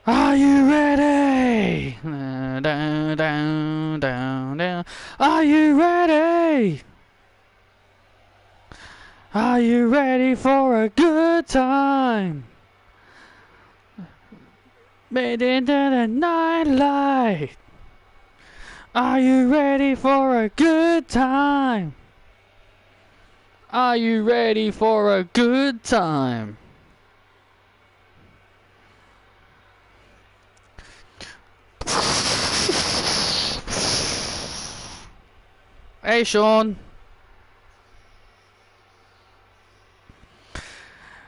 Are you ready? Down, down, down, down. Are you ready? Are you ready for a good time? Made into the nightlight. Are you ready for a good time? Are you ready for a good time? Hey, Sean.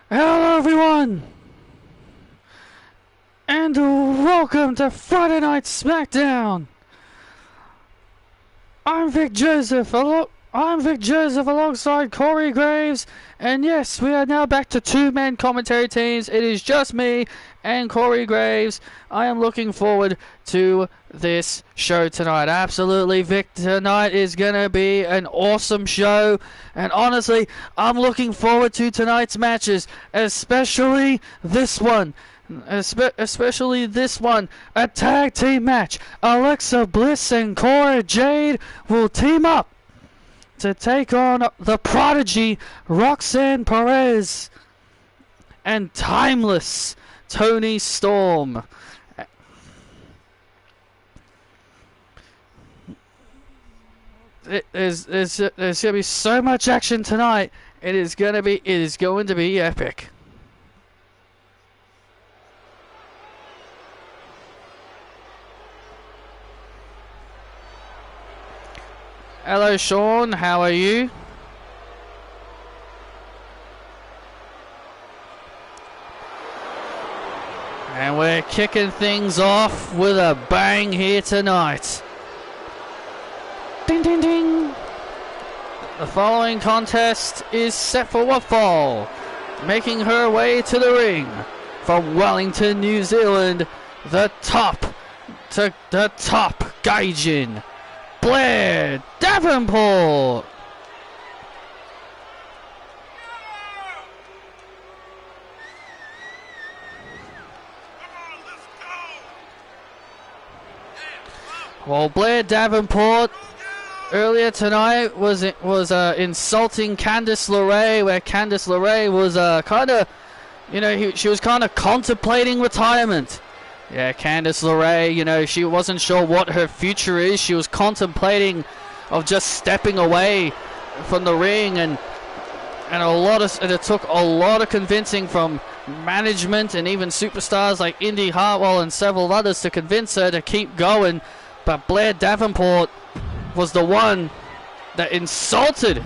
Hello, everyone. And welcome to Friday Night SmackDown. I'm Vic Joseph alongside Corey Graves. And yes, we are now back to two-man commentary teams. It is just me and Corey Graves. I am looking forward to this show tonight. Absolutely, Vic, tonight is going to be an awesome show. And honestly, I'm looking forward to tonight's matches, especially this one. Especially this one, a tag team match. Alexa Bliss and Cora Jade will team up to take on the prodigy Roxanne Perez and timeless Toni Storm. There's going to be so much action tonight. It is going to be epic. Hello, Sean. How are you? And we're kicking things off with a bang here tonight. Ding, ding, ding. The following contest is set for one fall. Making her way to the ring from Wellington, New Zealand, the top Gaijin, Blair Davenport. Well, Blair Davenport earlier tonight was insulting Candice LeRae, where Candice LeRae was kind of, she was kind of contemplating retirement. Yeah, Candice LeRae, she wasn't sure what her future is. She was contemplating of just stepping away from the ring, and it took a lot of convincing from management and even superstars like Indy Hartwell and several others to convince her to keep going. But Blair Davenport was the one that insulted.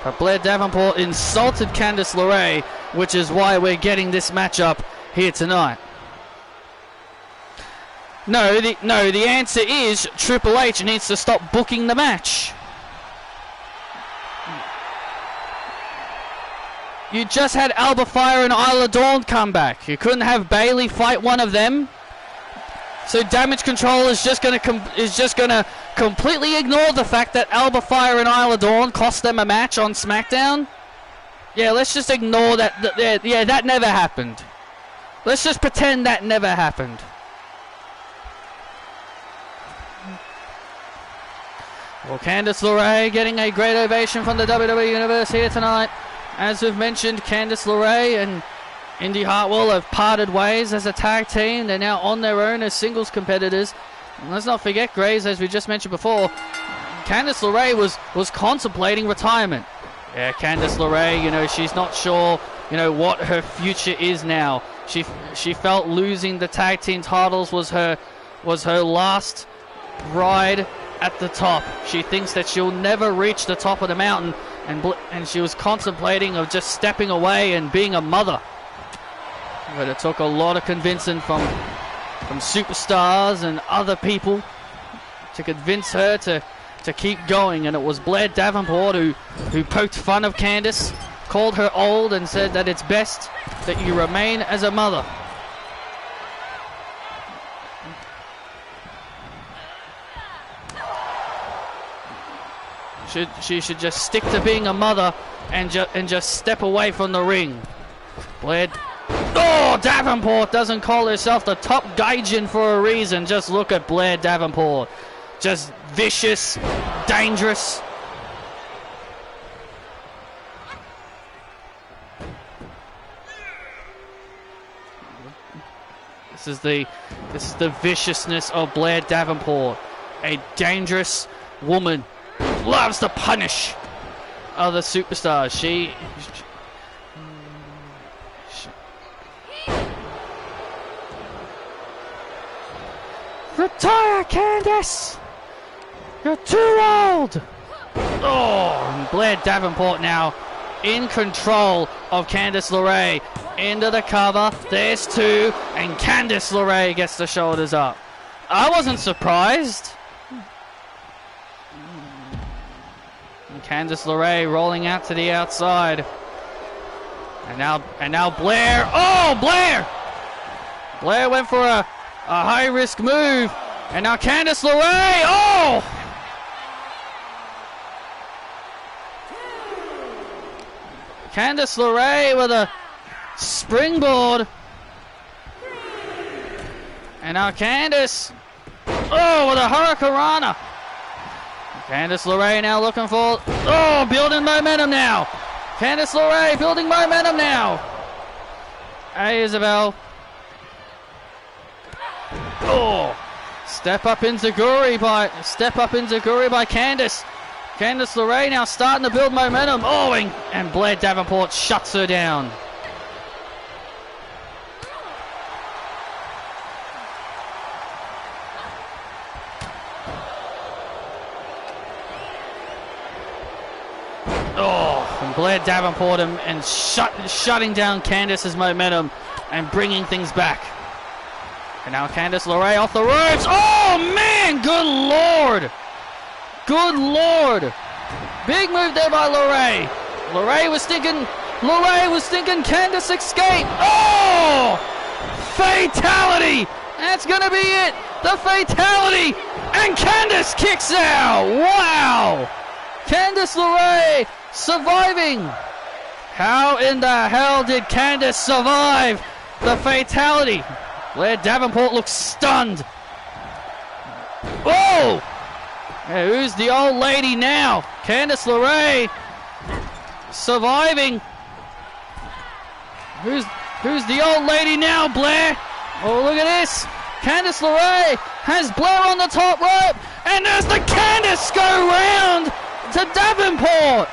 But Blair Davenport insulted Candice LeRae, which is why we're getting this matchup here tonight. No, the answer is Triple H needs to stop booking the match. You just had Alba Fire and Isla Dawn come back. You couldn't have Bayley fight one of them. So Damage Control is just gonna completely ignore the fact that Alba Fire and Isla Dawn cost them a match on SmackDown. Yeah, let's just ignore that. Yeah, that never happened. Let's just pretend that never happened. Well, Candice LeRae getting a great ovation from the WWE Universe here tonight. As we've mentioned, Candice LeRae and Indy Hartwell have parted ways as a tag team. They're now on their own as singles competitors. And let's not forget, Graves, as we just mentioned before, Candice LeRae was contemplating retirement. Yeah, Candice LeRae, she's not sure, what her future is now. She felt losing the tag team titles was her last ride at the top. She thinks that she'll never reach the top of the mountain, and she was contemplating of just stepping away and being a mother. But it took a lot of convincing from superstars and other people to convince her to keep going, and it was Blair Davenport who poked fun of Candice, called her old, and said that it's best that you remain as a mother. She should just stick to being a mother and just step away from the ring. Blair Oh, Davenport doesn't call herself the top gaijin for a reason. Just look at Blair Davenport. Just vicious, dangerous. This is the viciousness of Blair Davenport. A dangerous woman. Loves to punish other superstars. She retire, Candice! You're too old! Oh, and Blair Davenport now in control of Candice LeRae. Into the cover. There's two. And Candice LeRae gets the shoulders up. I wasn't surprised. And Candice LeRae rolling out to the outside. And now Blair. Oh, Blair! Blair went for a high-risk move. And now Candice LeRae. Oh! Candice LeRae with a springboard. And now Candice. Oh, with a hurricanrana. Candice LeRae now looking for. Oh, building momentum now. Candice LeRae building momentum now. Hey, Isabel. Oh, step up enziguri by Candice. Candice LeRae now starting to build momentum. Oh, and Blair Davenport shuts her down. Oh, and Blair Davenport and shutting down Candice's momentum and bringing things back. And now Candice LeRae off the ropes. Oh, man, good Lord. Good Lord. Big move there by LeRae. LeRae was thinking Candice escape. Oh! Fatality. That's going to be it. The fatality. And Candice kicks out. Wow. Candice LeRae surviving. How in the hell did Candice survive the fatality? Blair Davenport looks stunned. Oh! Yeah, who's the old lady now? Candice LeRae surviving. Who's the old lady now, Blair? Oh, look at this. Candice LeRae has Blair on the top rope. And there's the Candice go round to Davenport.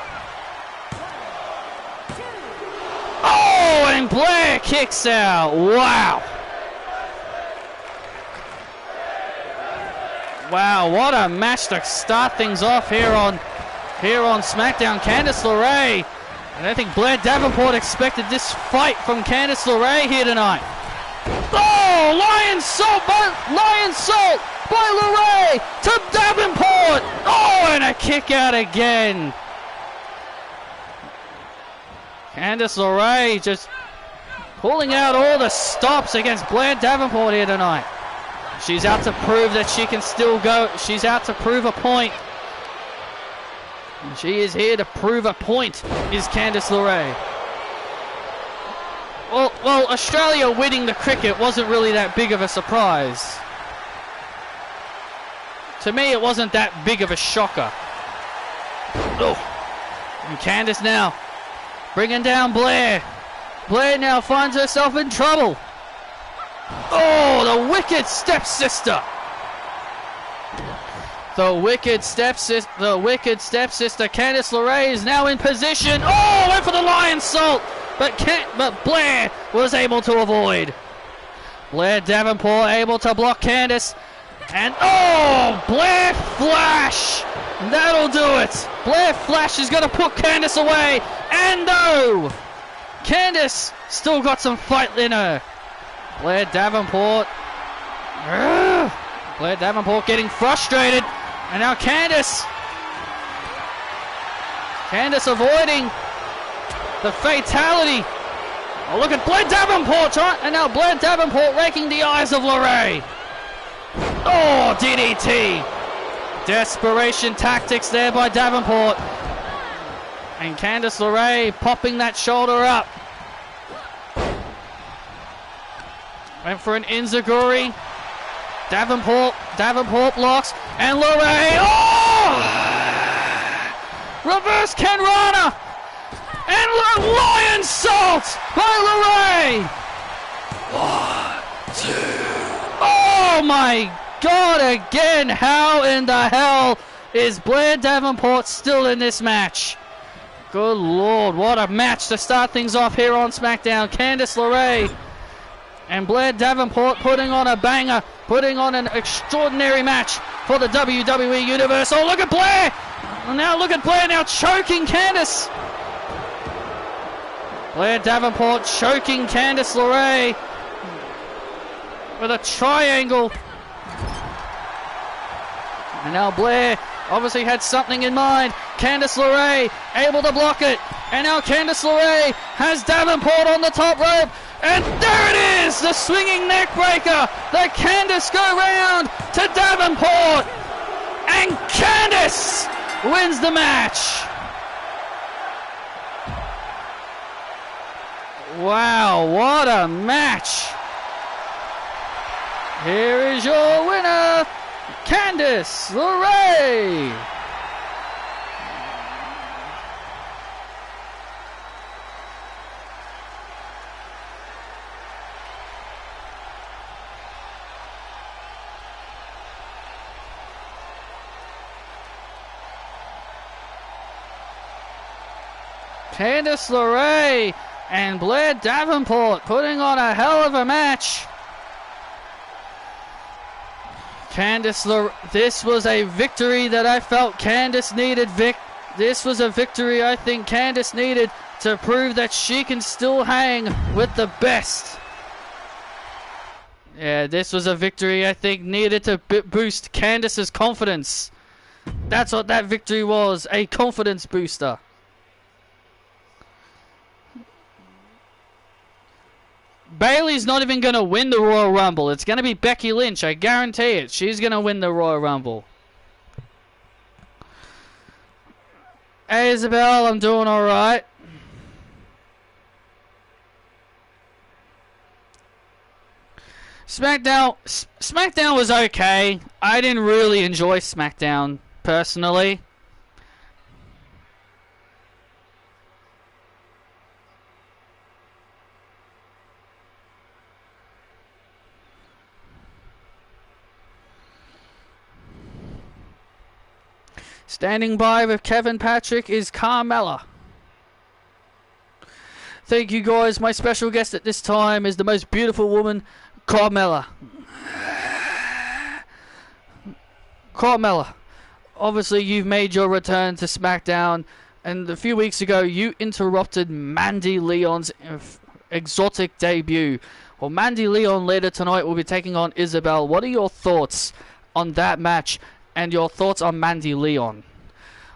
Oh, and Blair kicks out. Wow. Wow, what a match to start things off here on SmackDown. Candice LeRae. I don't think Blair Davenport expected this fight from Candice LeRae here tonight. Oh, Lion Salt by LeRae to Davenport. Oh, and a kick out again. Candice LeRae just pulling out all the stops against Blair Davenport here tonight. She's out to prove that she can still go. She's out to prove a point. And she is here to prove a point, is Candice LeRae. Well, Australia winning the cricket wasn't really that big of a surprise. To me, it wasn't that big of a shocker. Oh, and Candice now bringing down Blair. Blair now finds herself in trouble. Oh, the wicked stepsister. The wicked stepsister, Candice LeRae is now in position. Oh, went for the Lion Salt, but Blair was able to avoid. Blair Davenport able to block Candice. And oh, Blair Flash. That'll do it. Blair Flash is going to put Candice away. And no, Candice still got some fight in her. Blair Davenport getting frustrated. And now Candice avoiding the fatality. Oh, look at Blair Davenport. And now Blair Davenport raking the eyes of LeRae. Oh, DDT. Desperation tactics there by Davenport. And Candice LeRae popping that shoulder up. Went for an Inzaguri. Davenport blocks. And LeRae. Oh! Reverse Kenrana. And Lion Salt by LeRae. 1, 2. Oh my God, again. How in the hell is Blair Davenport still in this match? Good Lord, what a match to start things off here on SmackDown. Candice LeRae and Blair Davenport putting on a banger, putting on an extraordinary match for the WWE Universe. Oh, look at Blair! Now look at Blair now choking Candice. Blair Davenport choking Candice LeRae with a triangle. And now Blair obviously had something in mind. Candice LeRae able to block it. And now Candice LeRae has Davenport on the top rope. And there it is! The swinging neck breaker. The Candice go round to Davenport. And Candice wins the match. Wow, what a match. Here is your winner, Candice LeRae. Candice LeRae and Blair Davenport putting on a hell of a match. This was a victory that I felt Candice needed. This was a victory I think Candice needed to prove that she can still hang with the best. Yeah, this was a victory I think needed to boost Candice's confidence. That's what that victory was, a confidence booster. Bayley's not even going to win the Royal Rumble. It's going to be Becky Lynch. I guarantee it. She's going to win the Royal Rumble. Hey, Isabel, I'm doing all right. SmackDown was okay. I didn't really enjoy SmackDown, personally. Standing by with Kevin Patrick is Carmella. Thank you guys. My special guest at this time is the most beautiful woman, Carmella. Carmella, obviously you've made your return to SmackDown, and a few weeks ago you interrupted Mandy Leon's exotic debut. Well, Mandy Leon later tonight will be taking on Isabel. What are your thoughts on that match? And your thoughts on Mandy Leon?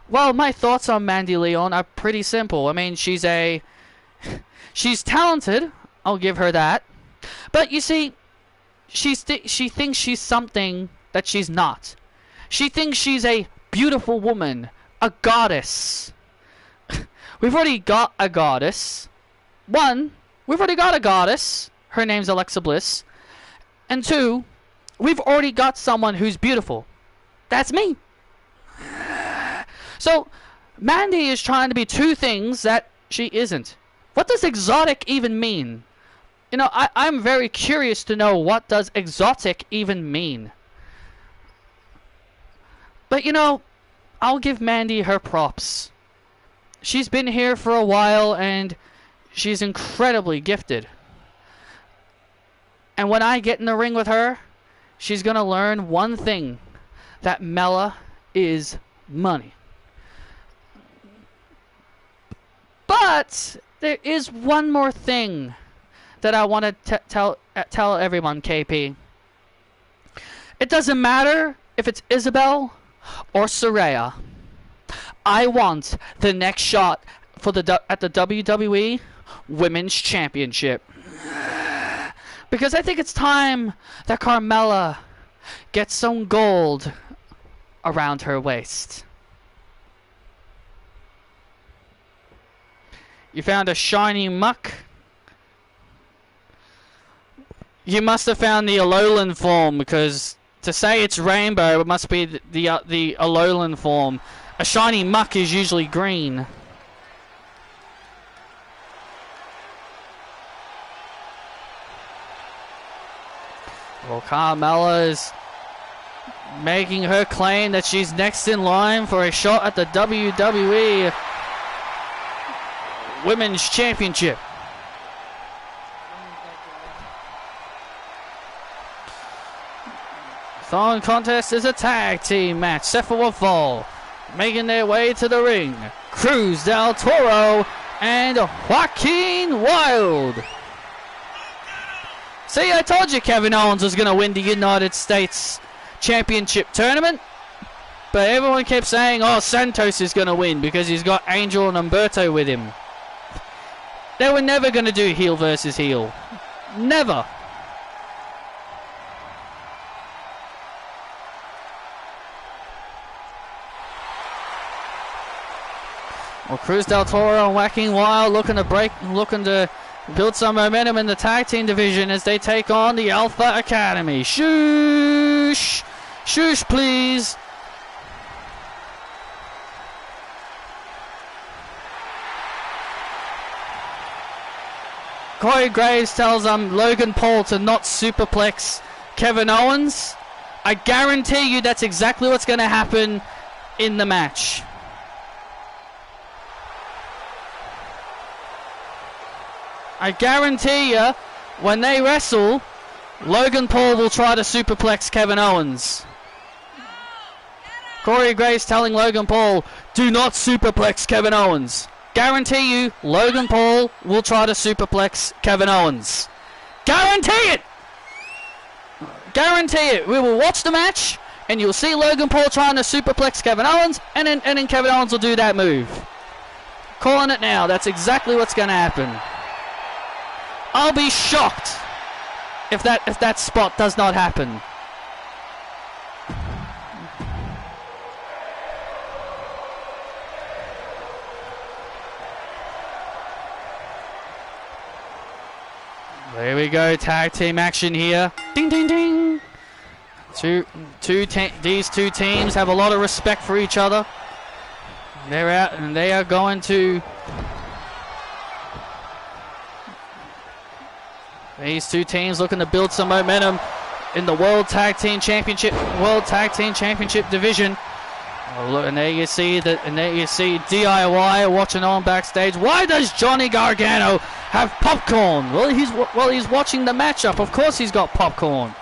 Well, my thoughts on Mandy Leon are pretty simple. I mean, she's talented. I'll give her that. But you see, she thinks she's something that she's not. She thinks she's a beautiful woman, a goddess. We've already got a goddess. One, we've already got a goddess. Her name's Alexa Bliss. And two, we've already got someone who's beautiful. That's me. So, Mandy is trying to be two things that she isn't. What does exotic even mean? You know, I'm very curious to know what does exotic even mean. But, you know, I'll give Mandy her props. She's been here for a while and she's incredibly gifted. And when I get in the ring with her, she's going to learn one thing. That Mella is money. But there is one more thing that I want to tell everyone, KP. It doesn't matter if it's Isabel or Saraya. I want the next shot for at the WWE Women's Championship. Because I think it's time that Carmella gets some gold around her waist. You found a shiny muck. You must have found the Alolan form, because to say it's rainbow, it must be the Alolan form. A shiny muck is usually green. Well, Carmella's making her claim that she's next in line for a shot at the WWE Women's Championship. Following contest is a tag team match set for one fall. Making their way to the ring, Cruz del Toro and Joaquin Wilde. See, I told you Kevin Owens was going to win the United States Championship tournament. But everyone kept saying, oh, Santos is going to win because he's got Angel and Humberto with him. They were never going to do heel versus heel. Never. Well, Cruz del Toro and Joaquin Wilde looking to build some momentum in the tag team division as they take on the Alpha Academy. Shoosh! Shoosh, please! Corey Graves tells Logan Paul to not superplex Kevin Owens. I guarantee you that's exactly what's going to happen in the match. I guarantee you, when they wrestle, Logan Paul will try to superplex Kevin Owens. Corey Graves telling Logan Paul, do not superplex Kevin Owens. Guarantee you, Logan Paul will try to superplex Kevin Owens. Guarantee it! Guarantee it. We will watch the match, and you'll see Logan Paul trying to superplex Kevin Owens, and then Kevin Owens will do that move. Calling it now. That's exactly what's going to happen. I'll be shocked if that spot does not happen. There we go, tag team action here. Ding, ding, ding. These two teams have a lot of respect for each other. They're out, and they are going to. These two teams looking to build some momentum in the World Tag Team Championship division. Oh, look, and there you see DIY watching on backstage. Why does Johnny Gargano have popcorn? Well, he's watching the matchup. Of course, he's got popcorn.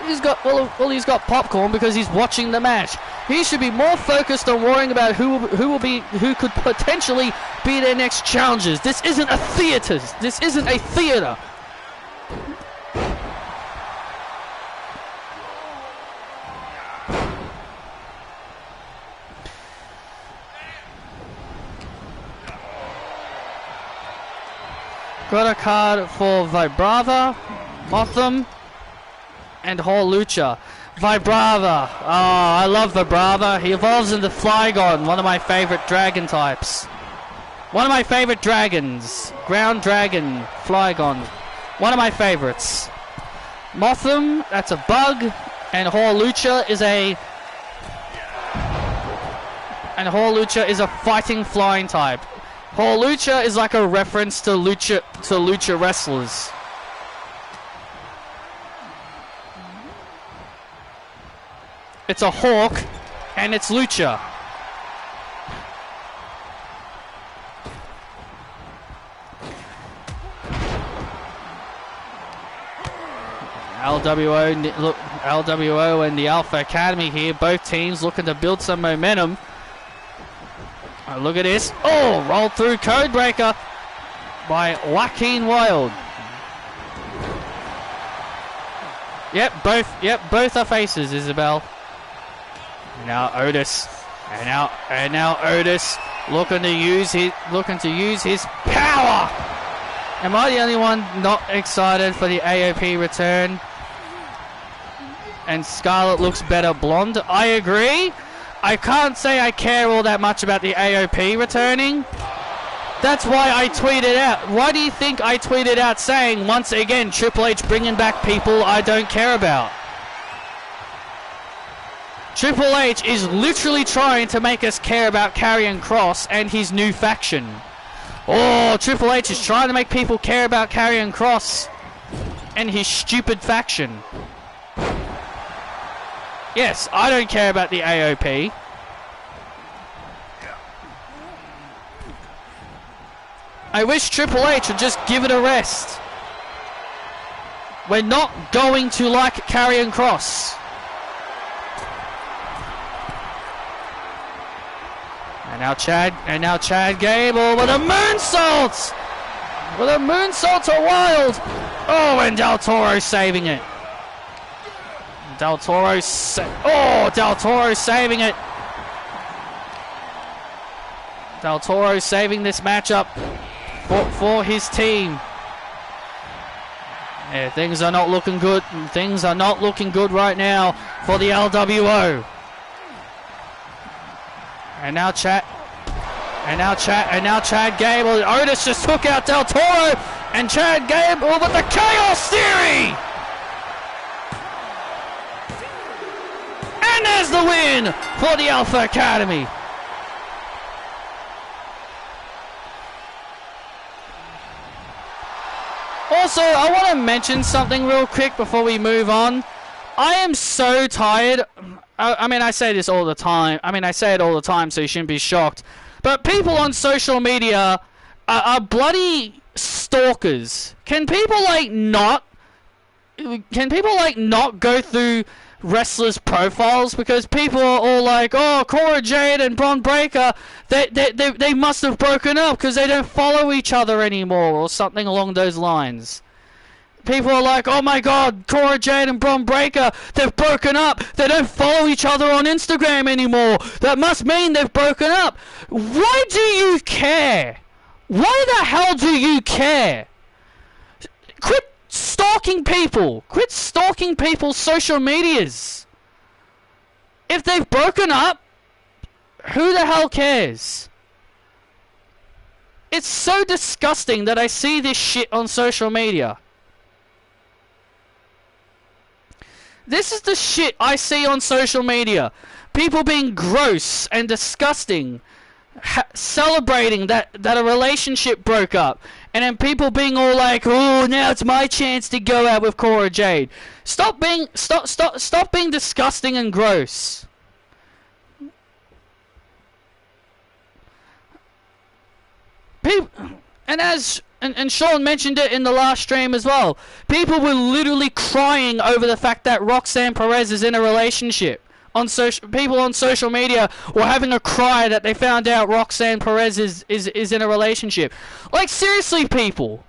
He's got popcorn because he's watching the match. He should be more focused on worrying about who could potentially be their next challengers. This isn't a theater. This isn't a theater. Got a card for Vibrava, Motham, and Horlucha. Vibrava. Oh, I love Vibrava. He evolves into Flygon, one of my favorite dragon types. One of my favorite dragons. Ground dragon, Flygon. One of my favorites. Motham, that's a bug. And Horlucha is a fighting flying type. Horlucha is like a reference to lucha wrestlers. It's a hawk, and it's lucha. LWO and the Alpha Academy here, both teams looking to build some momentum. Oh, look at this. Oh, rolled through Codebreaker by Joaquin Wilde. Both are faces, Isabel. And now Otis. And now Otis looking to use his power. Am I the only one not excited for the AOP return? And Scarlett looks better blonde. I agree. I can't say I care all that much about the AOP returning. That's why I tweeted out. Why do you think I tweeted out saying, once again, Triple H bringing back people I don't care about? Triple H is literally trying to make us care about Karrion Kross and his new faction. Oh, Triple H is trying to make people care about Karrion Kross and his stupid faction. Yes, I don't care about the AOP. I wish Triple H would just give it a rest. We're not going to like Karrion Kross. And now Chad Gable with a moonsault! With a moonsault to Wild! Oh, and Del Toro saving it. Del Toro saving it. Del Toro saving this matchup for his team. Yeah, things are not looking good. Things are not looking good right now for the LWO. And now Chad Gable. Otis just took out Del Toro, and Chad Gable with the Chaos Theory. And there's the win for the Alpha Academy. Also, I want to mention something real quick before we move on. I am so tired. I mean, I say this all the time. I mean, I say it all the time, so you shouldn't be shocked. But people on social media are bloody stalkers. Can people not go through wrestlers' profiles? Because people are all like, oh, Cora Jade and Bron Breakker, they must have broken up because they don't follow each other anymore, or something along those lines. People are like, oh my god, Cora Jade and Bron Breakker, they've broken up. They don't follow each other on Instagram anymore. That must mean they've broken up. Why do you care? Why the hell do you care? Quit stalking people. Quit stalking people's social medias. If they've broken up, who the hell cares? It's so disgusting that I see this shit on social media. This is the shit I see on social media. People being gross and disgusting, celebrating that a relationship broke up, and then people being all like, "Oh, now it's my chance to go out with Cora Jade." Stop being disgusting and gross. People, and Sean mentioned it in the last stream as well. People were literally crying over the fact that Roxanne Perez is in a relationship. People on social media were having a cry that they found out Roxanne Perez is in a relationship. Like, seriously, people,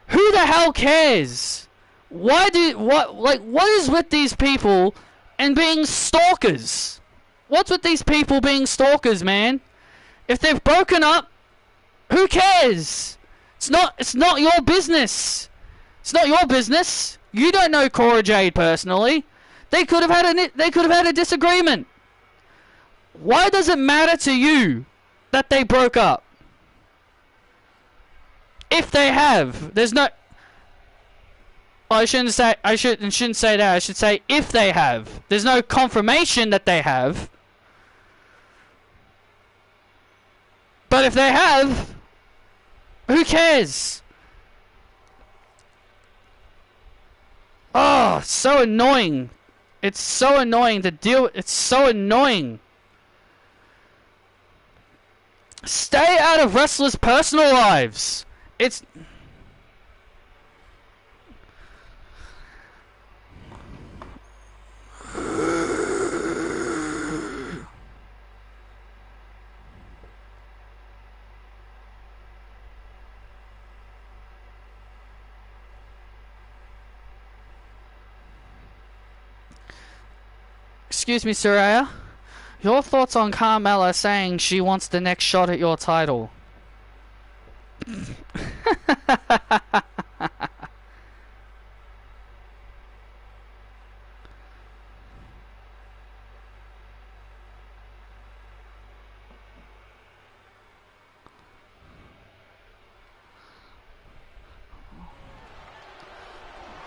who the hell cares? What is with these people and being stalkers? What's with these people being stalkers, man? If they've broken up, who cares? It's not your business. It's not your business. You don't know Cora Jade personally. They could have had a disagreement. Why does it matter to you that they broke up? If they have, there's no. Well, I shouldn't say that. I should say if they have. There's no confirmation that they have. But if they have, who cares? Oh, so annoying. It's so annoying to deal with. It's so annoying. Stay out of wrestlers' personal lives. It's... Excuse me, Soraya. Your thoughts on Carmella saying she wants the next shot at your title?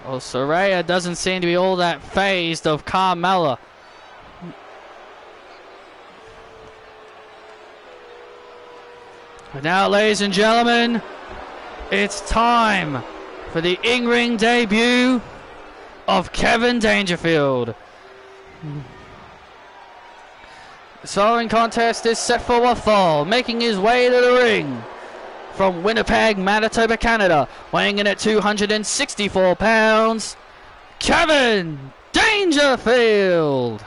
Well, Saraya doesn't seem to be all that phased of Carmella. But now, ladies and gentlemen, it's time for the in-ring debut of Kevin Dangerfield. The following contest is set for one fall, making his way to the ring from Winnipeg, Manitoba, Canada, weighing in at 264 pounds, Kevin Dangerfield.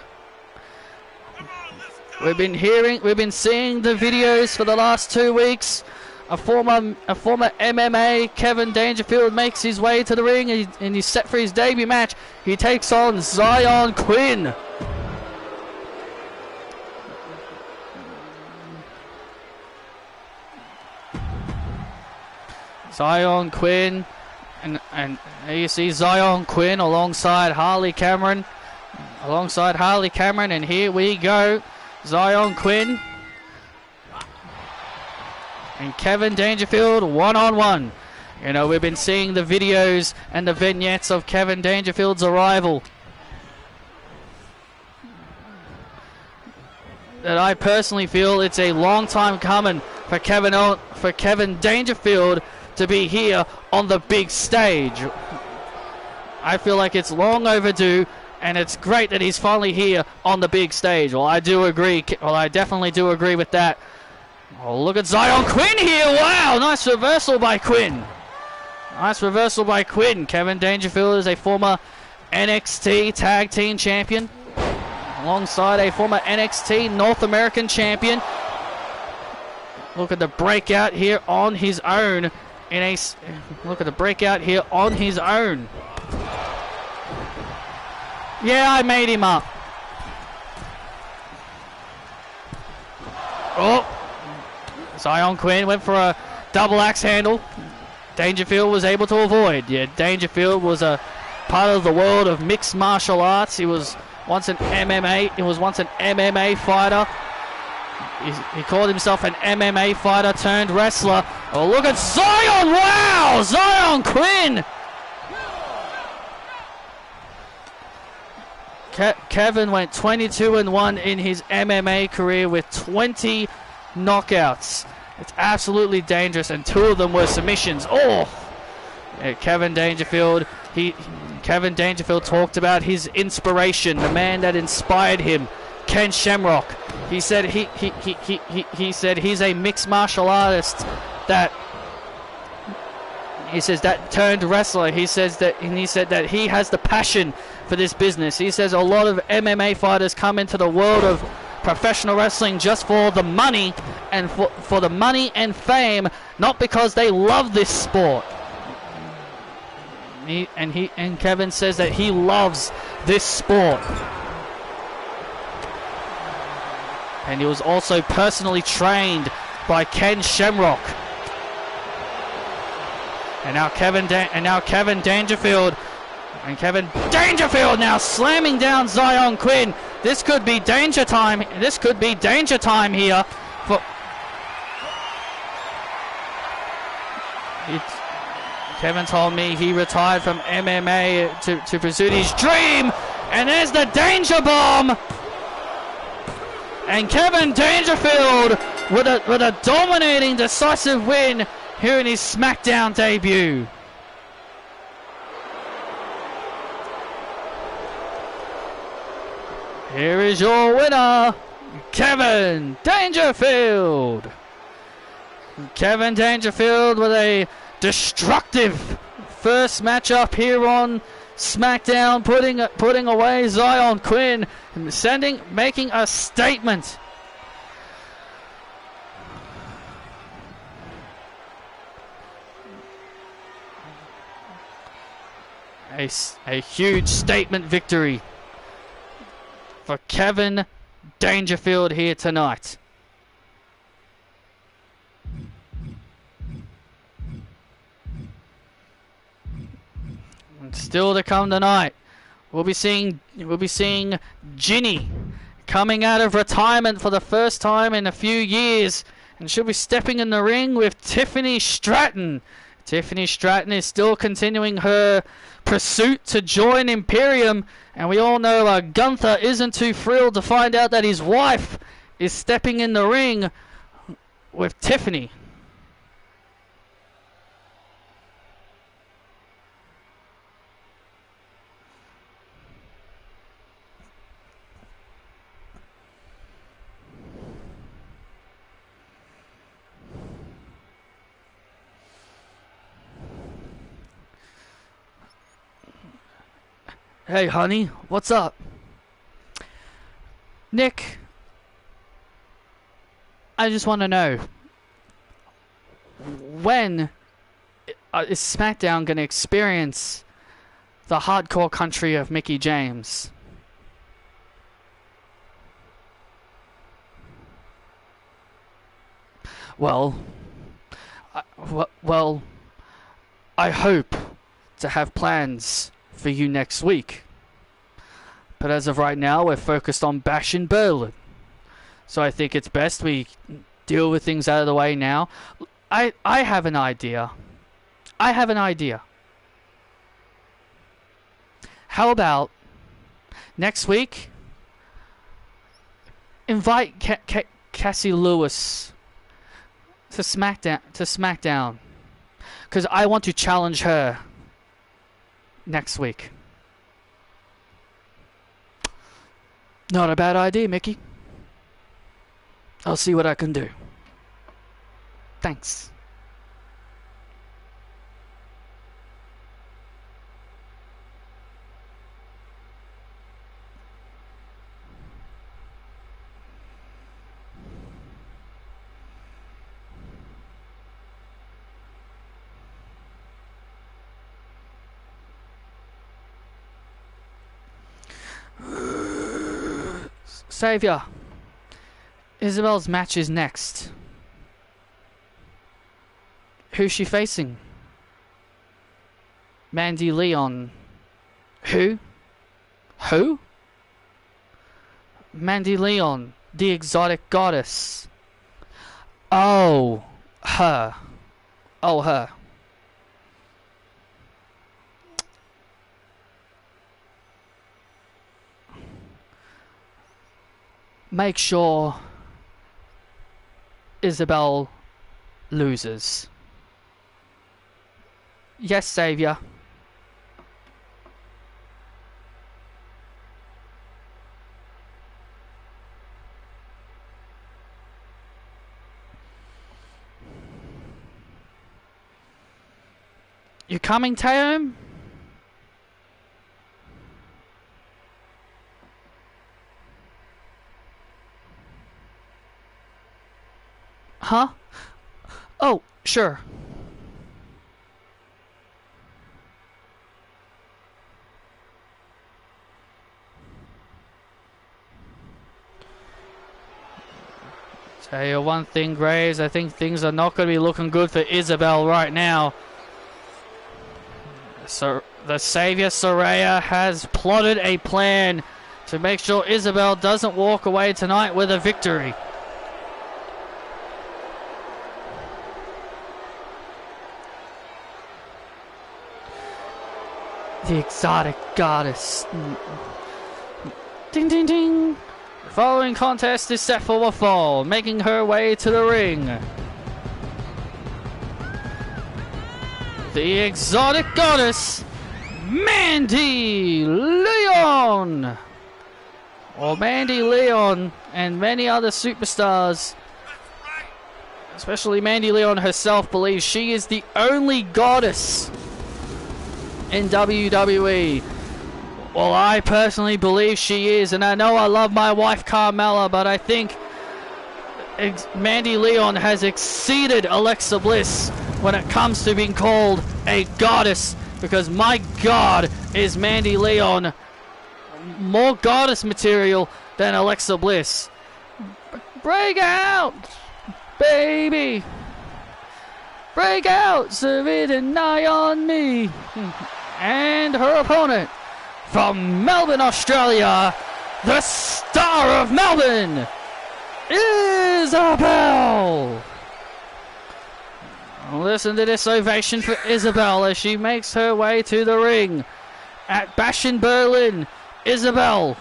We've been seeing the videos for the last 2 weeks. A former MMA, Kevin Dangerfield, makes his way to the ring and he's set for his debut match. He takes on Zion Quinn. Zion Quinn, and you see Zion Quinn alongside Harley Cameron. And here we go. Zion Quinn and Kevin Dangerfield one-on-one. You know, we've been seeing the videos and the vignettes of Kevin Dangerfield's arrival. That I personally feel it's a long time coming for Kevin Dangerfield to be here on the big stage. I feel like it's long overdue, and it's great that he's finally here on the big stage. Well, I do agree. Well, I definitely do agree with that. Oh, look at Zion Quinn here. Wow, nice reversal by Quinn. Kevin Dangerfield is a former NXT Tag Team Champion, alongside a former NXT North American Champion. Look at the breakout here on his own. Yeah, I made him up. Oh, Zion Quinn went for a double axe handle. Dangerfield was able to avoid. Yeah, Dangerfield was a part of the world of mixed martial arts. He was once an MMA fighter. He called himself an MMA fighter turned wrestler. Oh, look at Zion! Wow! Zion Quinn! Kevin went 22-1 in his MMA career with 20 knockouts. It's absolutely dangerous, and 2 of them were submissions. Oh! Yeah, Kevin Dangerfield talked about his inspiration, the man that inspired him, Ken Shamrock. He said he said he's a mixed martial artist that turned wrestler. He said that he has the passion for this business. He says a lot of MMA fighters come into the world of professional wrestling just for the money and for the money and fame, not because they love this sport. And Kevin says that he loves this sport. And he was also personally trained by Ken Shamrock. And now Kevin Dangerfield now slamming down Zion Quinn. This could be danger time. Here. Kevin told me he retired from MMA to pursue his dream. And there's the danger bomb. And Kevin Dangerfield with a dominating, decisive win here in his SmackDown debut. Here is your winner, Kevin Dangerfield. Kevin Dangerfield with a destructive first matchup here on SmackDown, putting away Zion Quinn, making a statement. A huge statement victory for Kevin Dangerfield here tonight. And still to come tonight, we'll be seeing Ginny coming out of retirement for the first time in a few years, and she'll be stepping in the ring with Tiffany Stratton. Tiffany Stratton is still continuing her pursuit to join Imperium, and we all know Gunther isn't too thrilled to find out that his wife is stepping in the ring with Tiffany. Hey, honey, what's up? Nick, I just want to know, when is SmackDown going to experience the hardcore country of Mickie James? Well, I hope to have plans for you next week. But as of right now, we're focused on Bash in Berlin. So I think it's best we deal with things out of the way now. I have an idea. How about next week invite Cassie Lewis to SmackDown, because I want to challenge her next week. Not a bad idea, Mickey. I'll see what I can do. Thanks. Savior, Isabel's match is next. Who's she facing? Mandy Leon. Who? Mandy Leon, the exotic goddess. Oh, her. Make sure Isabel loses. Yes, Savior. You coming, Taeum? Huh? Oh, sure. Tell you one thing, Graves, I think things are not going to be looking good for Isabel right now. So the Savior Saraya has plotted a plan to make sure Isabel doesn't walk away tonight with a victory. The exotic goddess. Ding, ding, ding. The following contest is set for a fall, making her way to the ring. The exotic goddess, Mandy Leon. Well, Mandy Leon and many other superstars, especially Mandy Leon herself, believes she is the only goddess in WWE. Well, I personally believe she is, and I know I love my wife Carmella, but I think Mandy Leon has exceeded Alexa Bliss when it comes to being called a goddess, because my god is Mandy Leon. More goddess material than Alexa Bliss. Break out, baby. Break out, Serve and nigh on me. And her opponent from Melbourne, Australia, the star of Melbourne, Isabel. Listen to this ovation for Isabel as she makes her way to the ring. At Bash in Berlin, Isabel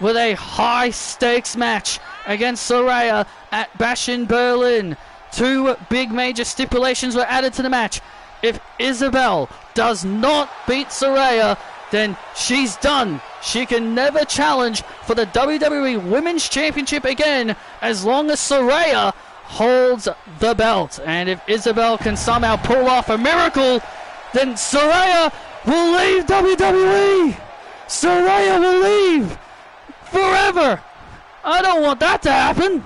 with a high-stakes match against Saraya at Bash in Berlin. 2 big major stipulations were added to the match. If Isabel does not beat Saraya, then she's done. She can never challenge for the WWE Women's Championship again as long as Saraya holds the belt. And if Isabel can somehow pull off a miracle, then Saraya will leave WWE. Saraya will leave forever. I don't want that to happen.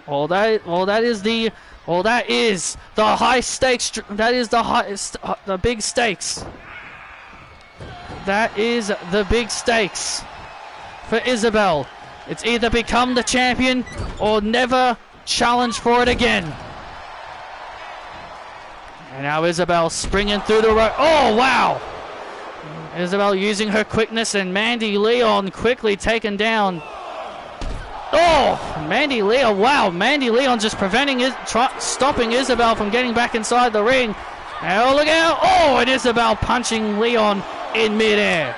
That is the high stakes. That is the big stakes. That is the big stakes for Isabel. It's either become the champion or never challenge for it again. And now Isabel springing through the rope. Oh, wow. Isabel using her quickness, and Mandy Leon quickly taken down. Oh, Mandy Leon. Wow, Mandy Leon just stopping Isabel from getting back inside the ring. Oh, look out. Oh, and Isabel punching Leon in midair.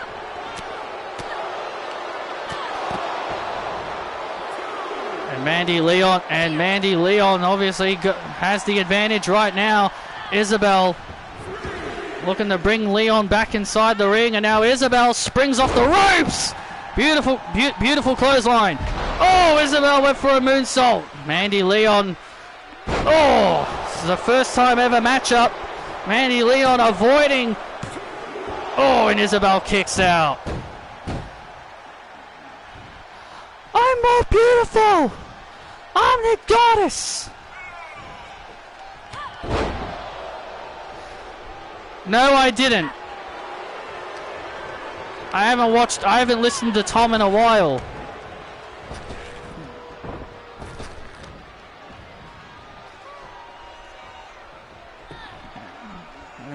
And Mandy Leon obviously has the advantage right now. Isabel looking to bring Leon back inside the ring, and now Isabel springs off the ropes. Beautiful clothesline. Oh, Isabel went for a moonsault. Mandy Leon. Oh, this is the first time ever matchup. Mandy Leon avoiding. Oh, and Isabel kicks out. I'm more beautiful. I'm the goddess. No, I didn't. I haven't listened to Tom in a while.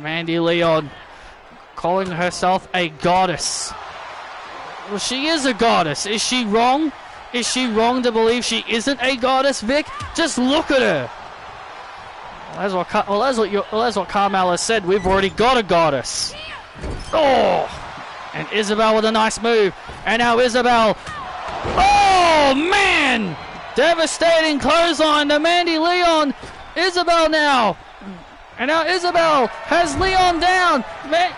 Mandy Leon calling herself a goddess. Well, she is a goddess. Is she wrong? Is she wrong to believe she isn't a goddess, Vic? Just look at her. That's what Carmella said. We've already got a goddess. Oh, and Isabel with a nice move. And now Isabel. Oh, man. Devastating clothesline to Mandy Leon. Isabel now. And now Isabel has Leon down.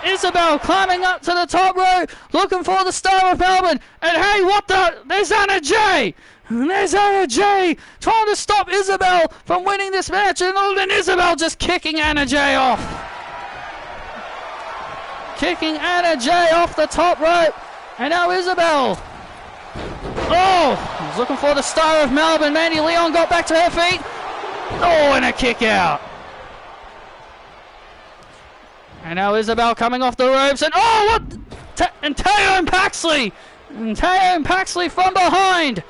Isabel climbing up to the top rope, looking for the Star of Melbourne. And hey, what the? There's Anna Jay. There's Anna Jay trying to stop Isabel from winning this match. And then Isabel just kicking Anna Jay off. Kicking Anna Jay off the top rope. And now Isabel. Oh, he's looking for the Star of Melbourne. Mandy Leon got back to her feet. Oh, and a kick out. And now Isabel coming off the ropes, and oh, what? And Teo and Paxley! And Teo and Paxley from behind!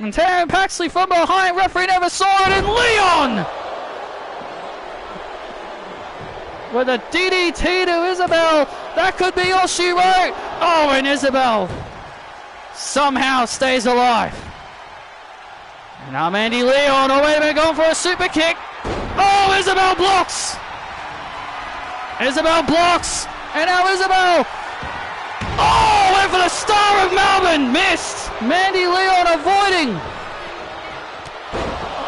And Teo and Paxley from behind, referee never saw it, and Leon! With a DDT to Isabel, that could be all she wrote! Oh, and Isabel somehow stays alive. And now Mandy Leon, oh wait a minute, going for a super kick! Oh, Isabel blocks! Isabel blocks, and now Isabel, oh, went for the Star of Melbourne, missed. Mandy Leon avoiding.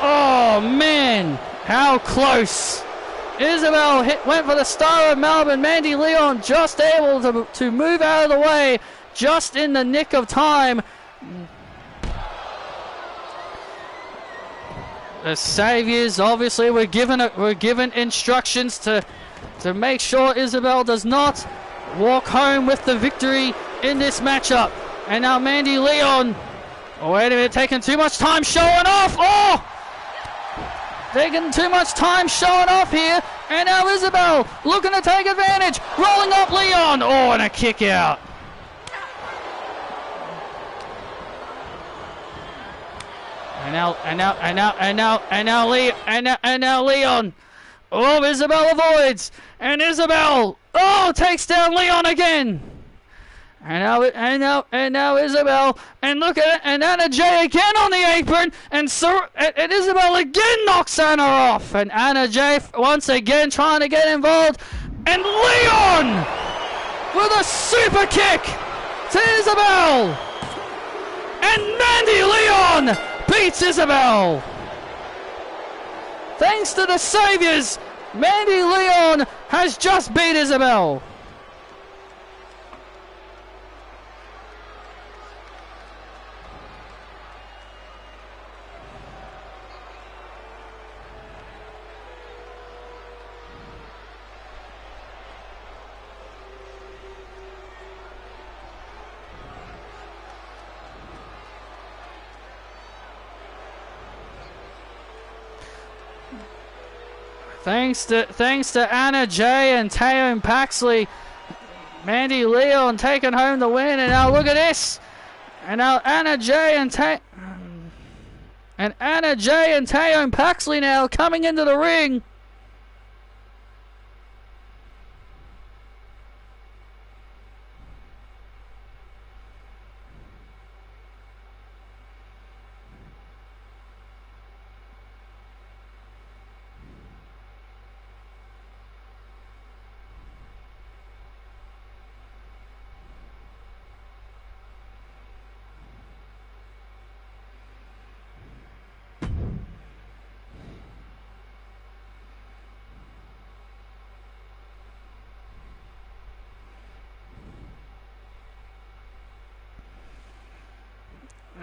Oh, man, how close. Isabel went for the Star of Melbourne. Mandy Leon just able to move out of the way just in the nick of time. The Saviors obviously were given instructions to make sure Isabel does not walk home with the victory in this matchup. And now Mandy Leon, oh wait a minute, taking too much time showing off. Oh! Taking too much time showing off here. And now Isabel looking to take advantage. Rolling up Leon. Oh, and a kick out. And now Leon. Oh, Isabel avoids. And Isabel, oh, takes down Leon again. And now Isabel, and look at it, and Anna Jay again on the apron, and Isabel again knocks Anna off, and Anna Jay once again trying to get involved, and Leon with a super kick to Isabel, and Mandy Leon beats Isabel. Thanks to the Saviors, Mandy Leon has just beat Isabel. Thanks to Anna Jay and Taeyeon Paxley, Mandy Leon taking home the win, and now look at this, and now Anna Jay and Taeyeon Paxley now coming into the ring.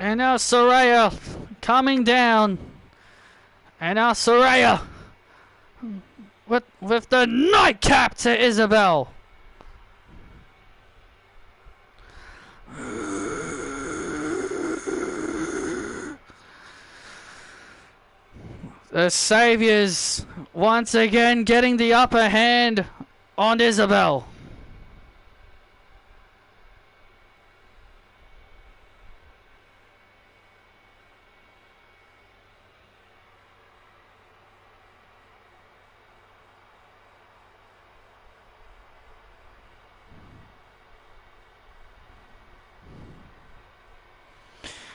And now Saraya coming down. And now Saraya with the nightcap to Isabel. The Saviors once again getting the upper hand on Isabel.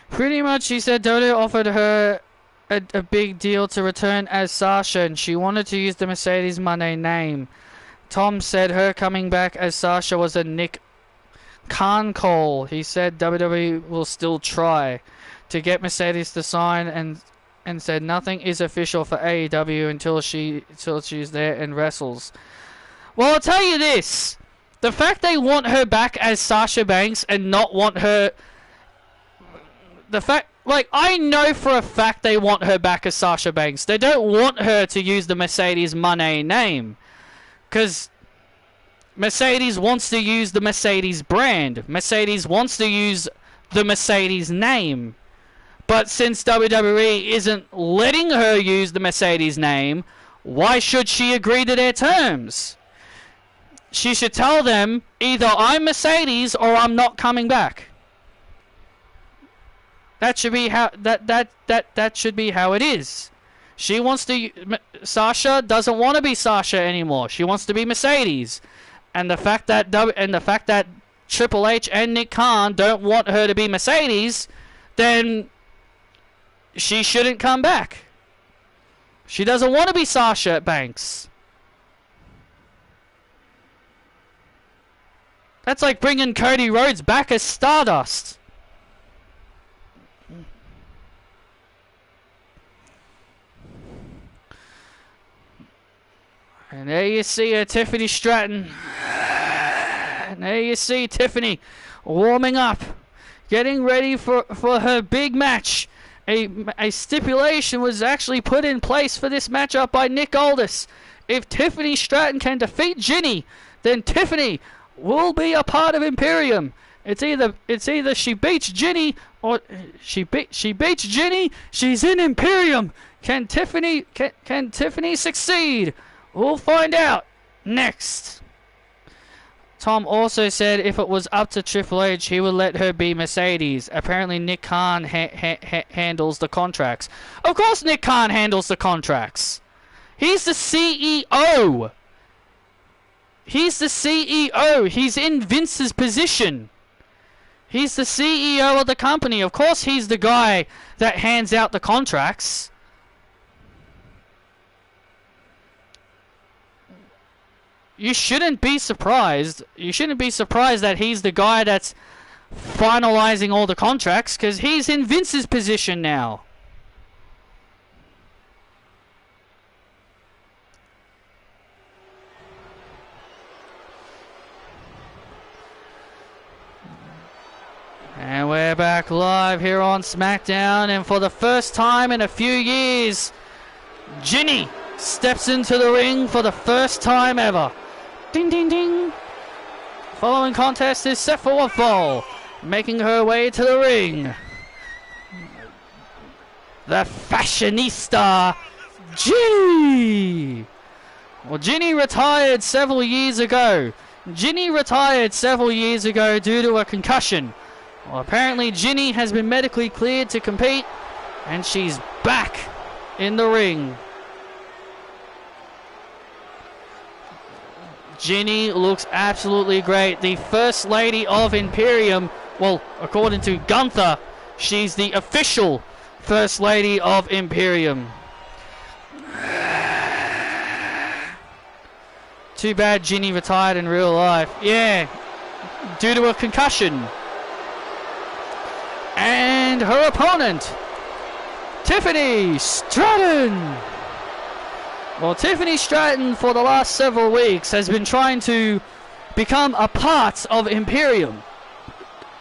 Pretty much, she said Dodo offered her a big deal to return as Sasha, and she wanted to use the Mercedes Monday name. Tom said her coming back as Sasha was a Nick Khan call. He said WWE will still try to get Mercedes to sign, and said nothing is official for AEW until she's there and wrestles. Well, I'll tell you this. The fact they want her back as Sasha Banks and not want her... I know for a fact they want her back as Sasha Banks. They don't want her to use the Mercedes Money name. Because Mercedes wants to use the Mercedes brand. Mercedes wants to use the Mercedes name. But since WWE isn't letting her use the Mercedes name, why should she agree to their terms? She should tell them, either I'm Mercedes or I'm not coming back. That should be how that should be how it is. She wants to. Sasha doesn't want to be Sasha anymore. She wants to be Mercedes, and the fact that Triple H and Nick Khan don't want her to be Mercedes, then she shouldn't come back. She doesn't want to be Sasha Banks. That's like bringing Cody Rhodes back as Stardust. And there you see her, Tiffany Stratton. And there you see Tiffany warming up, getting ready for her big match. A stipulation was actually put in place for this matchup by Nick Aldis. If Tiffany Stratton can defeat Ginny, then Tiffany will be a part of Imperium. It's either she beats Ginny or she beats Ginny. She's in Imperium. Can Tiffany succeed? We'll find out next. Tom also said if it was up to Triple H, he would let her be Mercedes. Apparently, Nick Khan handles the contracts. Of course, Nick Khan handles the contracts. He's the CEO. He's the CEO. He's in Vince's position. He's the CEO of the company. Of course he's the guy that hands out the contracts. You shouldn't be surprised. You shouldn't be surprised that he's the guy that's finalizing all the contracts, because he's in Vince's position now. And we're back live here on SmackDown, and for the first time in a few years, Ginny steps into the ring for the first time ever. Ding, ding, ding. Following contest is set for one fall, making her way to the ring. The fashionista, Ginny. Well, Ginny retired several years ago. Ginny retired several years ago due to a concussion. Well, apparently Ginny has been medically cleared to compete, and she's back in the ring. Ginny looks absolutely great. The First Lady of Imperium. Well, according to Gunther, she's the official First Lady of Imperium. Too bad Ginny retired in real life. Yeah, due to a concussion. And her opponent, Tiffany Stratton. Well, Tiffany Stratton for the last several weeks has been trying to become a part of Imperium.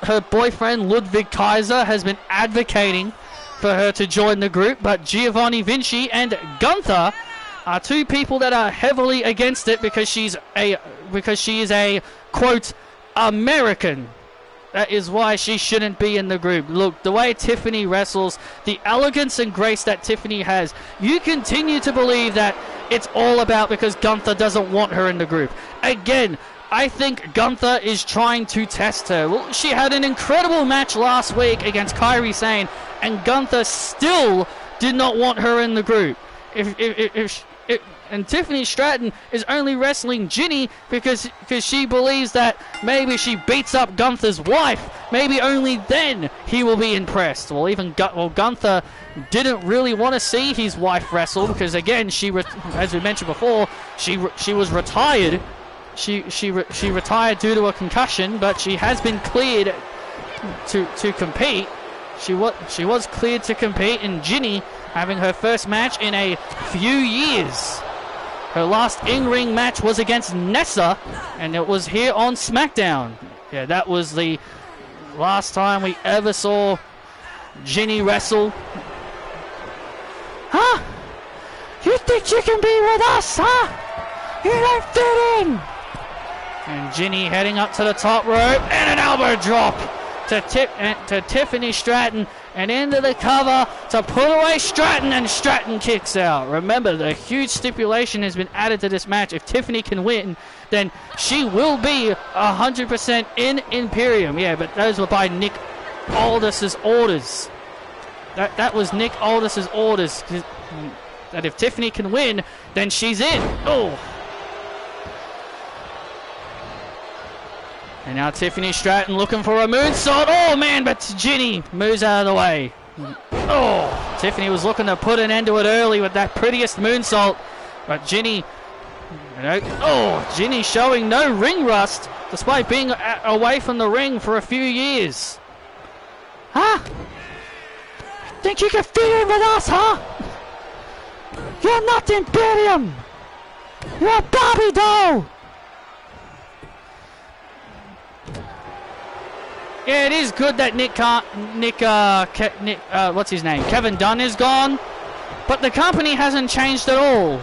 Her boyfriend Ludwig Kaiser has been advocating for her to join the group, but Giovanni Vinci and Gunther are two people that are heavily against it because she is a quote American. That is why she shouldn't be in the group. Look, the way Tiffany wrestles, the elegance and grace that Tiffany has, you continue to believe that it's all about because Gunther doesn't want her in the group. Again, I think Gunther is trying to test her. Well, she had an incredible match last week against Kairi Sane, and Gunther still did not want her in the group. And Tiffany Stratton is only wrestling Ginny because she believes that maybe she beats up Gunther's wife. Maybe only then he will be impressed. Well, Gunther didn't really want to see his wife wrestle because, again, as we mentioned before, she was retired. She retired due to a concussion, but she has been cleared to compete. She was cleared to compete, and Ginny having her first match in a few years. Her last in-ring match was against Nessa, and it was here on SmackDown. Yeah, that was the last time we ever saw Ginny wrestle. Huh? You think you can be with us, huh? You don't fit in! And Ginny heading up to the top rope, and an elbow drop to Tiffany Stratton, and into the cover to put away Stratton, and Stratton kicks out. Remember, the huge stipulation has been added to this match. If Tiffany can win, then she will be 100% in Imperium. Yeah, but those were by Nick Aldis's orders. That was Nick Aldis's orders. That if Tiffany can win, then she's in. Oh. And now Tiffany Stratton looking for a moonsault. Oh, man, but Ginny moves out of the way. Oh, Tiffany was looking to put an end to it early with that prettiest moonsault. But Ginny, Ginny showing no ring rust despite being away from the ring for a few years. Huh? Think you can fit in with us, huh? You're not Imperium. You're a Barbie doll. Yeah, it is good that what's his name? Kevin Dunn is gone, but the company hasn't changed at all.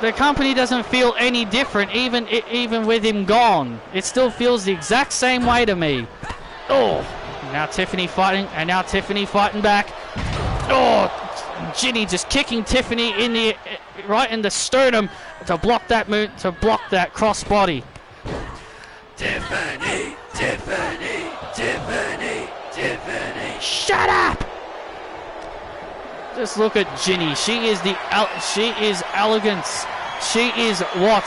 The company doesn't feel any different, even with him gone. It still feels the exact same way to me. Oh, now Tiffany fighting, and now Tiffany fighting back. Oh, Ginny just kicking Tiffany right in the sternum to block that crossbody. Tiffany, Tiffany, Tiffany, Tiffany. Shut up! Just look at Ginny. She is elegance she is what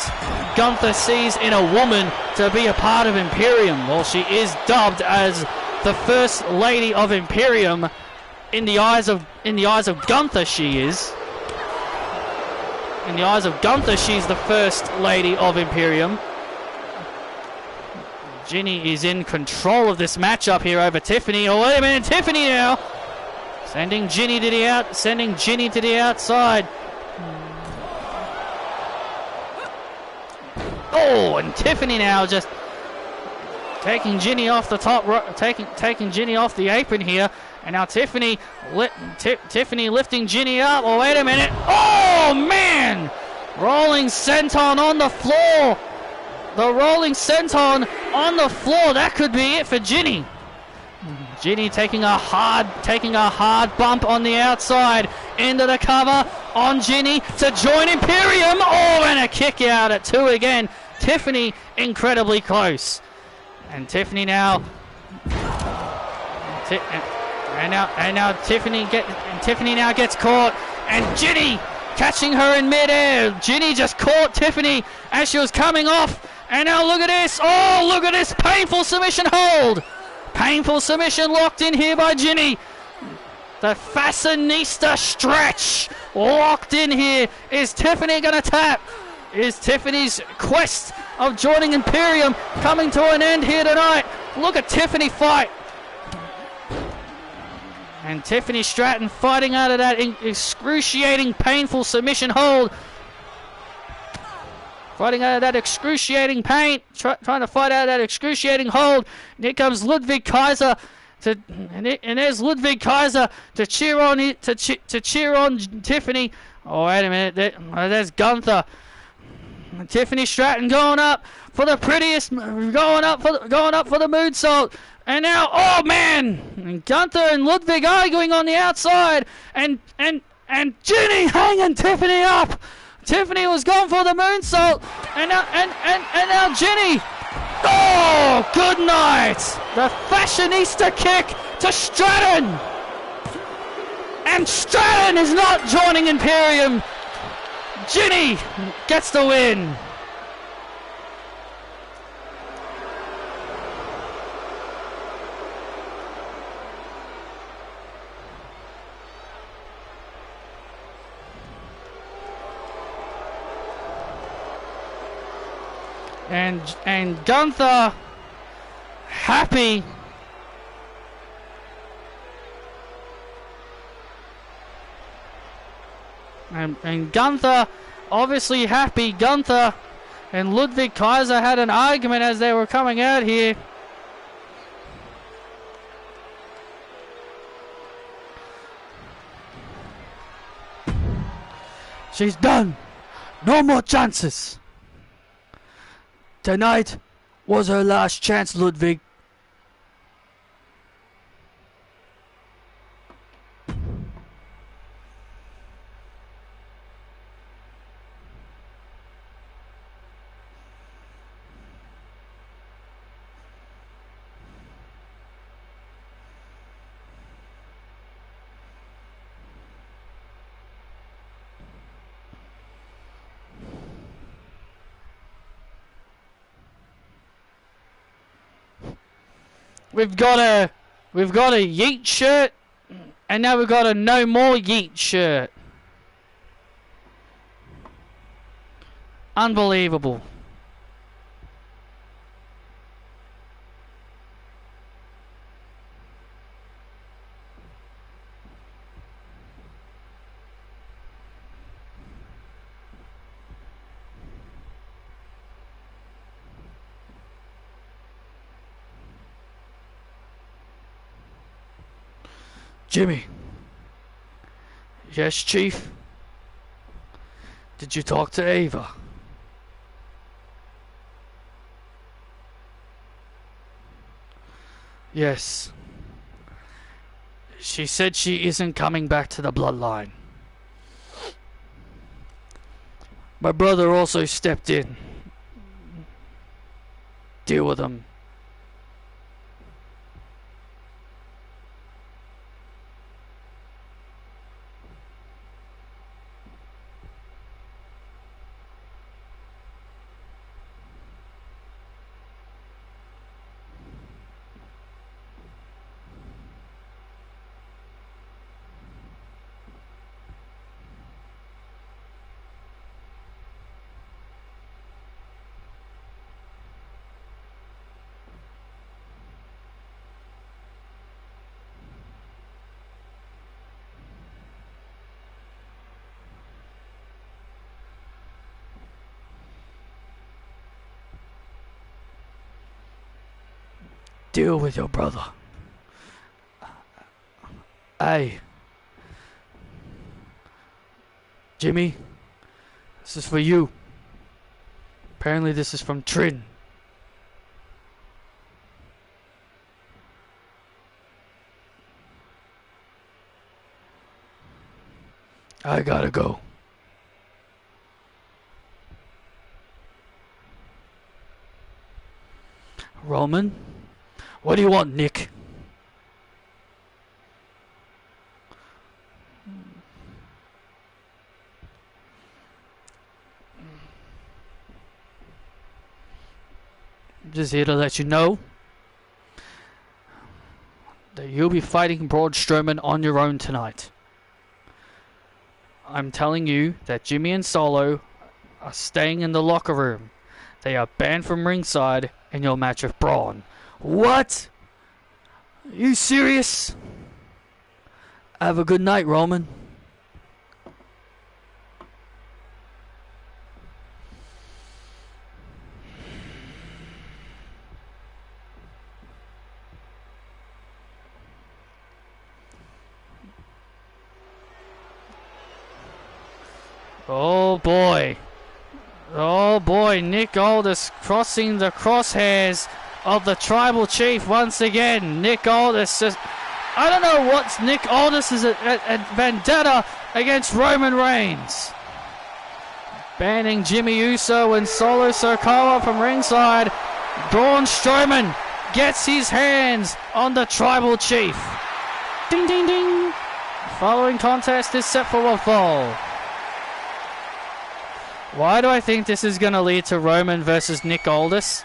Gunther sees in a woman to be a part of Imperium. Well, she is dubbed as the first lady of Imperium in the eyes of Gunther. She is. In the eyes of Gunther, she's the first lady of Imperium. Ginny is in control of this matchup here over Tiffany. Oh, wait a minute, Tiffany now. Sending Ginny to the outside. Oh, and Tiffany now just taking Ginny off the top, taking Ginny off the apron here. And now Tiffany lifting Ginny up. Oh, wait a minute. Oh, man! Rolling senton on the floor. The rolling senton on the floor. That could be it for Ginny. Ginny taking a hard bump on the outside. Into the cover on Ginny to join Imperium. Oh, and a kick out at 2 again. Tiffany incredibly close. And Tiffany now... Tiffany now gets caught, and Ginny catching her in midair. Ginny just caught Tiffany as she was coming off, and now look at this. Oh, look at this painful submission hold. Painful submission locked in here by Ginny. The fashionista stretch locked in here. Is Tiffany going to tap? Is Tiffany's quest of joining Imperium coming to an end here tonight? Look at Tiffany fight. And Tiffany Stratton fighting out of that excruciating, painful submission hold. Fighting out of that excruciating pain. Trying to fight out of that excruciating hold. And here comes Ludwig Kaiser. And there's Ludwig Kaiser to cheer on Tiffany. Oh, wait a minute. There's Gunther. And Tiffany Stratton going up for the prettiest, going up for the moonsault. And now, oh man, and Gunther and Ludwig arguing on the outside, and Ginny hanging Tiffany up. Tiffany was going for the moonsault, and now Ginny. Oh, good night! The fashionista kick to Stratton, and Stratton is not joining Imperium. Ginny gets the win. And Gunther happy. And Gunther obviously happy. Gunther and Ludwig Kaiser had an argument as they were coming out here. She's done. No more chances. Tonight was her last chance, Ludwig. We've got a yeet shirt, and now we've got a no more yeet shirt. Unbelievable. Jimmy. Yes, Chief? Did you talk to Ava? Yes. She said she isn't coming back to the bloodline. My brother also stepped in. Deal with him. deal with your brother. Hey, Jimmy, this is for you. Apparently this is from Trin. I gotta go. Roman? What do you want, Nick? Just here to let you know that you'll be fighting Braun Strowman on your own tonight. I'm telling you that Jimmy and Solo are staying in the locker room. They are banned from ringside in your match with Braun. What? Are you serious? Have a good night, Roman. Oh boy. Oh boy, Nick Aldis crossing the crosshairs of the Tribal Chief once again. Nick Aldis just... I don't know what's Nick Aldis' vendetta against Roman Reigns. Banning Jimmy Uso and Solo Sikoa from ringside. Braun Strowman gets his hands on the Tribal Chief. Ding ding ding. Following contest is set for a fall. Why do I think this is going to lead to Roman versus Nick Aldis?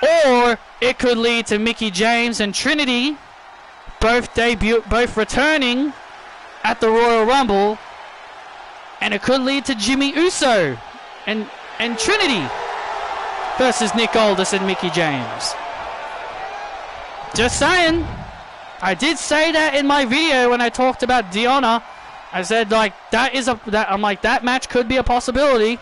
Or it could lead to Mickie James and Trinity both returning at the Royal Rumble, and it could lead to Jimmy Uso and Trinity versus Nick Aldis and Mickie James. Just saying. I did say that in my video when I talked about Deonna. I said, like, that match could be a possibility.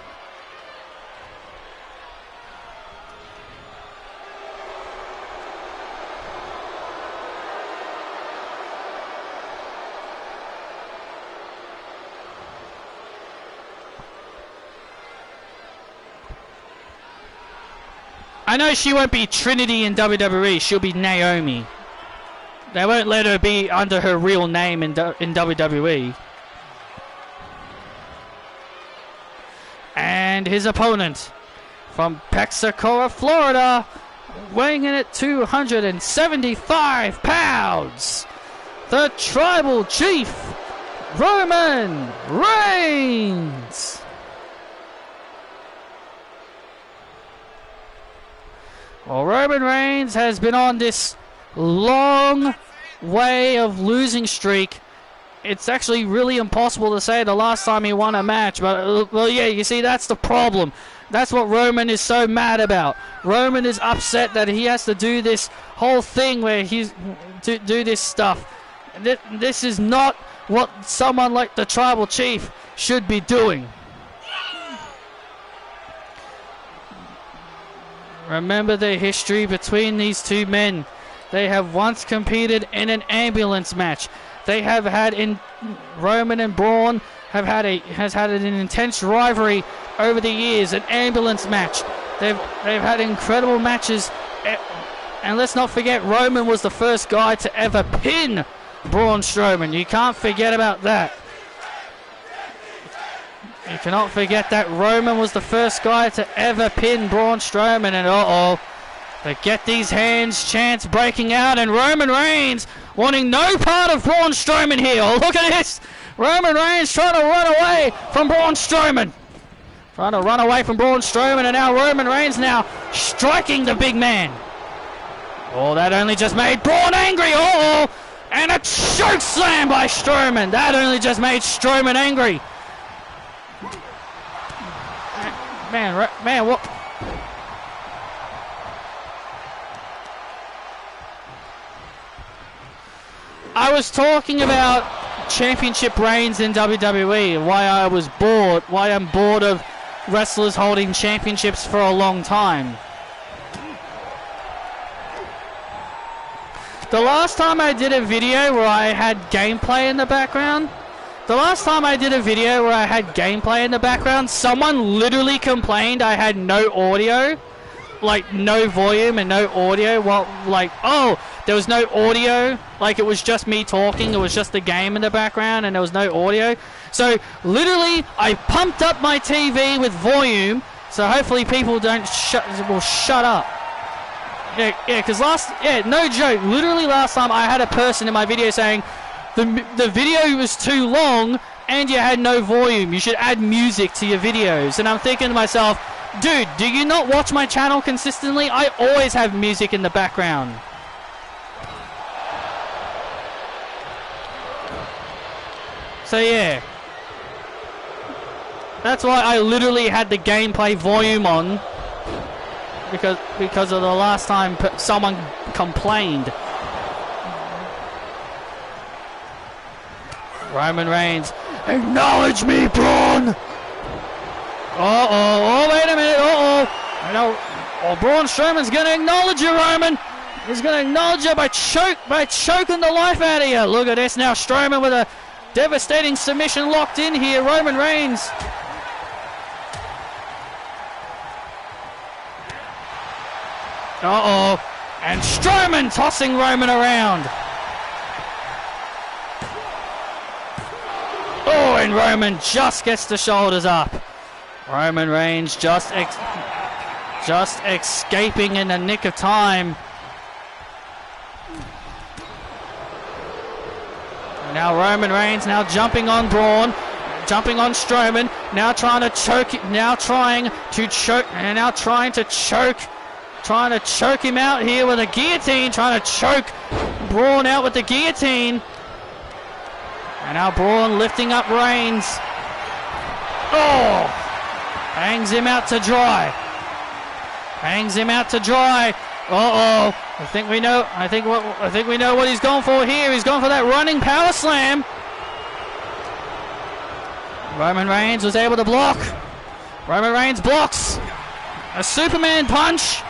I know she won't be Trinity in WWE. She'll be Naomi. They won't let her be under her real name in WWE. And his opponent from Pensacola, Florida, weighing in at 275 pounds, the Tribal Chief, Roman Reigns. Well, Roman Reigns has been on this long way of losing streak. It's actually really impossible to say the last time he won a match, but well, yeah, you see, that's the problem. That's what Roman is so mad about. Roman is upset that he has to do this whole thing where he's to do this stuff. This is not what someone like the Tribal Chief should be doing. Remember the history between these two men. They have once competed in an ambulance match. They have had Roman and Braun has had an intense rivalry over the years, an ambulance match. They've had incredible matches, and let's not forget Roman was the first guy to ever pin Braun Strowman. You can't forget about that. You cannot forget that Roman was the first guy to ever pin Braun Strowman, and they get these hands chants breaking out, and Roman Reigns wanting no part of Braun Strowman here. Oh, look at this. Roman Reigns trying to run away from Braun Strowman. Trying to run away from Braun Strowman, and now Roman Reigns now striking the big man. Oh, that only just made Braun angry. Oh, and a choke slam by Strowman. That only just made Strowman angry. Man, what? I was talking about championship reigns in WWE, why I'm bored of wrestlers holding championships for a long time. The last time I did a video where I had gameplay in the background, someone literally complained I had no audio. Like, no volume and no audio. Well, like, oh, there was no audio. Like, it was just me talking. It was just the game in the background and there was no audio. So, literally, I pumped up my TV with volume. So, hopefully people will shut up. Yeah, because no joke. Literally last time I had a person in my video saying, the video was too long and you had no volume. You should add music to your videos. And I'm thinking to myself, dude, do you not watch my channel consistently? I always have music in the background. So yeah. That's why I literally had the gameplay volume on. Because of the last time someone complained. Roman Reigns. Acknowledge me, Braun! Oh, wait a minute. I know. Oh, Braun Strowman's going to acknowledge you, Roman. He's going to acknowledge you by choking the life out of you. Look at this now. Strowman with a devastating submission locked in here. Roman Reigns. And Strowman tossing Roman around. Oh, and Roman just gets the shoulders up. Roman Reigns just escaping in the nick of time. Now Roman Reigns now jumping on Braun, jumping on Strowman, now trying to choke him out here with a guillotine, trying to choke Braun out with the guillotine. And now Braun lifting up Reigns. Oh! Hangs him out to dry. Uh-oh. I think we know what he's going for here. He's going for that running power slam. Roman Reigns was able to block. Roman Reigns blocks. A Superman punch.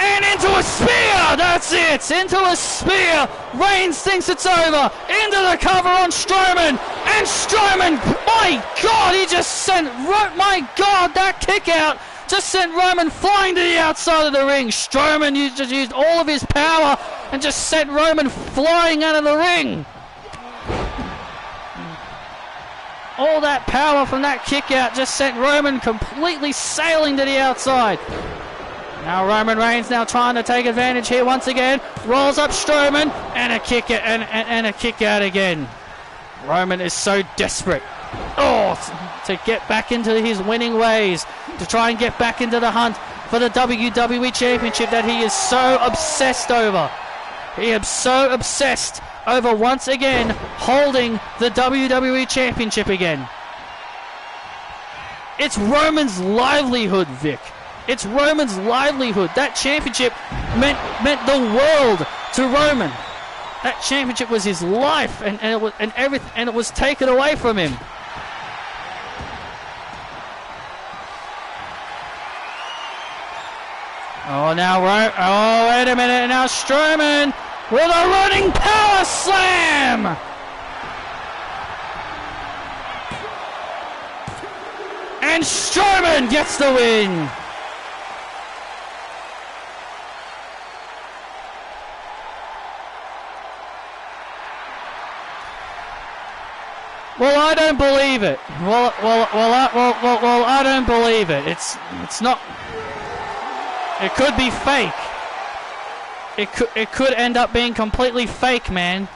And into a spear! That's it! Into a spear! Reigns thinks it's over! Into the cover on Strowman! And Strowman, my God, he just sent... My God, that kick out just sent Roman flying to the outside of the ring. Strowman just used all of his power and just sent Roman flying out of the ring. All that power from that kick out just sent Roman completely sailing to the outside. Now Roman Reigns now trying to take advantage here once again. Rolls up Strowman and a kick out, and a kick out again. Roman is so desperate. To get back into his winning ways, to try and get back into the hunt for the WWE Championship that he is so obsessed over. He is so obsessed over once again holding the WWE Championship again. It's Roman's livelihood, Vic. It's Roman's livelihood. That championship meant the world to Roman. That championship was his life, and it was taken away from him. Wait a minute. Now Strowman with a running power slam. And Strowman gets the win. Well, I don't believe it. I don't believe it. It's not. It could be fake. It could end up being completely fake, man.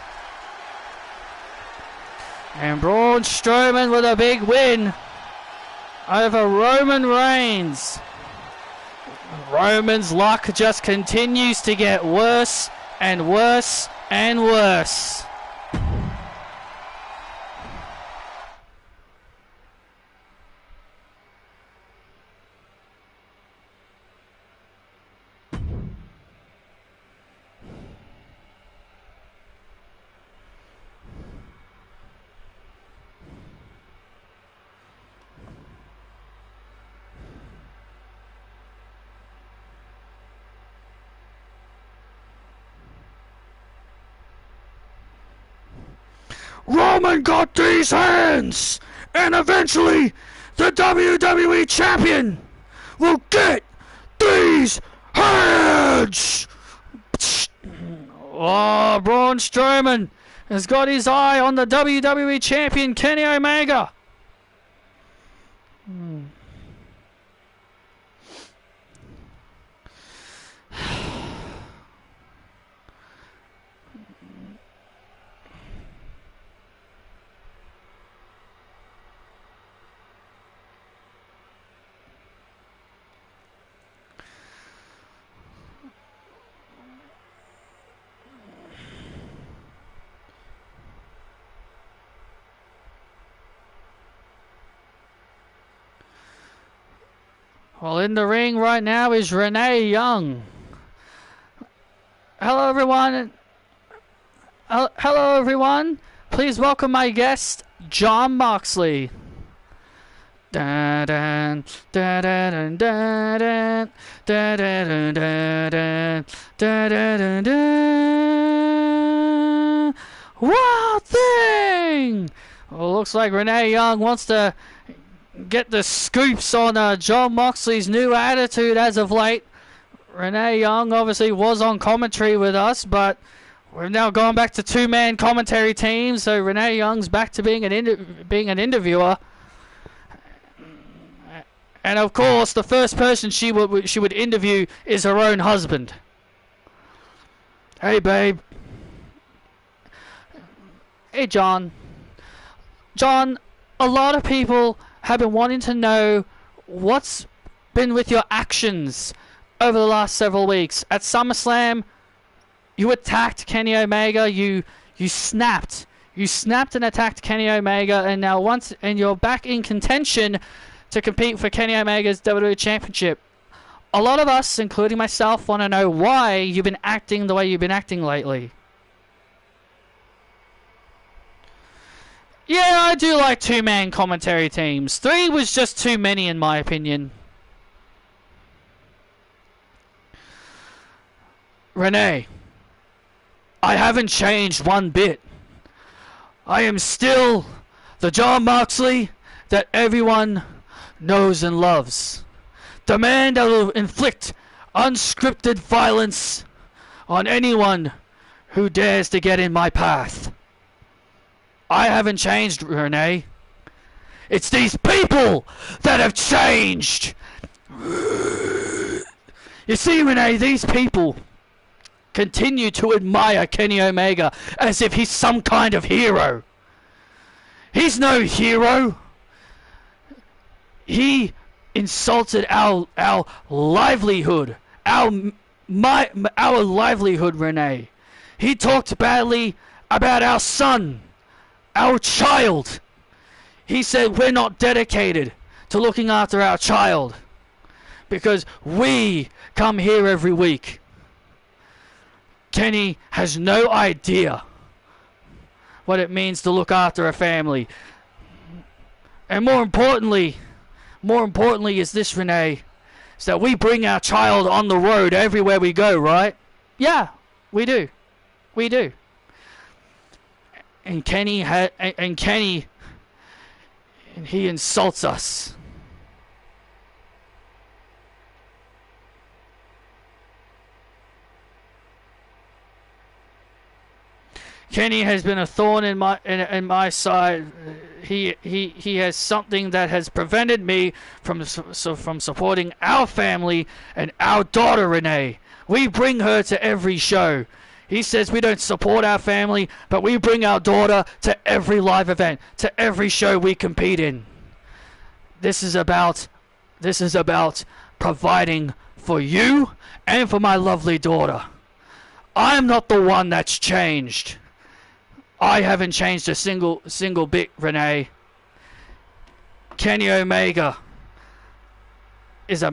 And Braun Strowman with a big win over Roman Reigns. Roman's luck just continues to get worse and worse and worse. Roman got these hands, and eventually the WWE Champion will get these hands. Oh, Braun Strowman has got his eye on the WWE Champion Kenny Omega. Well, in the ring right now is Renee Young. Hello, everyone. Hello, everyone. Please welcome my guest, Jon Moxley. Da da da da da da da da da da da da. Wild thing. Well, looks like Renee Young wants to get the scoops on Jon Moxley's new attitude as of late. Renee Young obviously was on commentary with us, but we've now gone back to two-man commentary teams, so Renee Young's back to being an interviewer. And of course, the first person she would interview is her own husband. Hey, babe. Hey, John. John, a lot of people have been wanting to know what's been with your actions over the last several weeks. At SummerSlam, you attacked Kenny Omega. You snapped. You snapped and attacked Kenny Omega, and now you're back in contention to compete for Kenny Omega's WWE Championship. A lot of us, including myself, want to know why you've been acting the way you've been acting lately. Yeah, I do like two-man commentary teams. 3 was just too many in my opinion. Renee, I haven't changed one bit. I am still the Jon Moxley that everyone knows and loves. The man that will inflict unscripted violence on anyone who dares to get in my path. I haven't changed, Renee. It's these people that have changed. You see, Renee, these people continue to admire Kenny Omega as if he's some kind of hero. He's no hero. He insulted our livelihood, our livelihood, Renee. He talked badly about our son, our child. He said we're not dedicated to looking after our child because we come here every week. Kenny has no idea what it means to look after a family. And more importantly is this, Renee, is that we bring our child on the road everywhere we go, right? Yeah, we do. We do. And Kenny he insults us. Kenny has been a thorn in my side. He has something that has prevented me from supporting our family and our daughter, Renee. We bring her to every show. He says we don't support our family, but we bring our daughter to every live event, to every show we compete in. This is about providing for you and for my lovely daughter. I'm not the one that's changed. I haven't changed a single bit, Renee. Kenny Omega isn't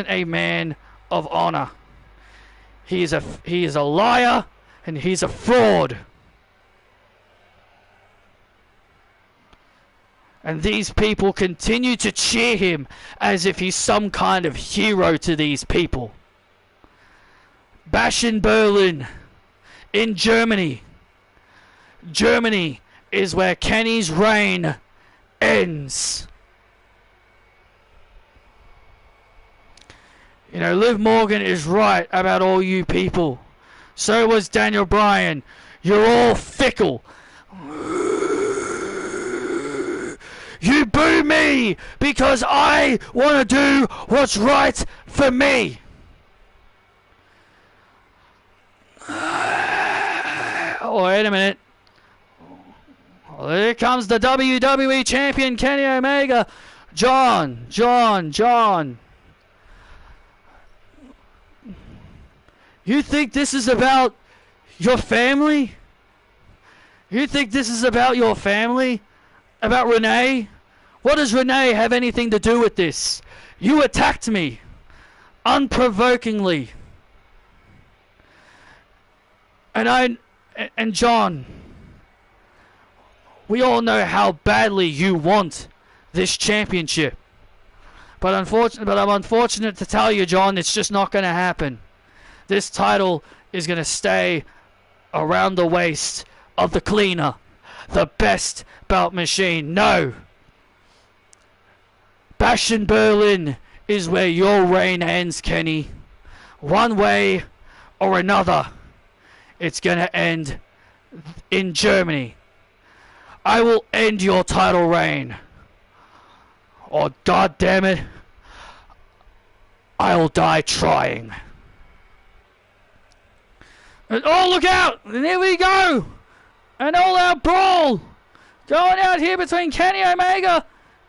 a man of honor. He is a liar and he's a fraud. And these people continue to cheer him as if he's some kind of hero to these people. Bash in Berlin, in Germany, Germany is where Kenny's reign ends. You know, Liv Morgan is right about all you people. So was Daniel Bryan. You're all fickle. You boo me because I want to do what's right for me. Oh, wait a minute. Well, here comes the WWE Champion, Kenny Omega. John. You think this is about your family? You think this is about your family? About Renee? What does Renee have anything to do with this? You attacked me. Unprovokingly. And John, we all know how badly you want this championship. But I'm unfortunate to tell you, John, it's just not going to happen. This title is going to stay around the waist of the cleaner, the best belt machine. No. Bash in Berlin is where your reign ends, Kenny. One way or another, it's going to end in Germany. I will end your title reign. Or, God damn it, I'll die trying. And, oh, look out! And here we go! An all-out brawl going out here between Kenny Omega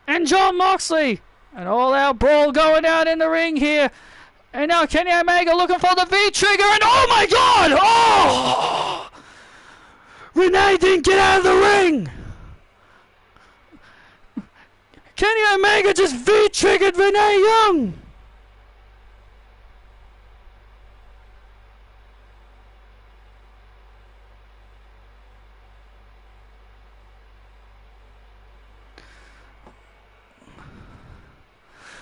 and Jon Moxley. An all-out brawl going out in the ring here. And now Kenny Omega looking for the V-trigger, and oh my God! Oh! Renee didn't get out of the ring! Kenny Omega just V-triggered Renee Young!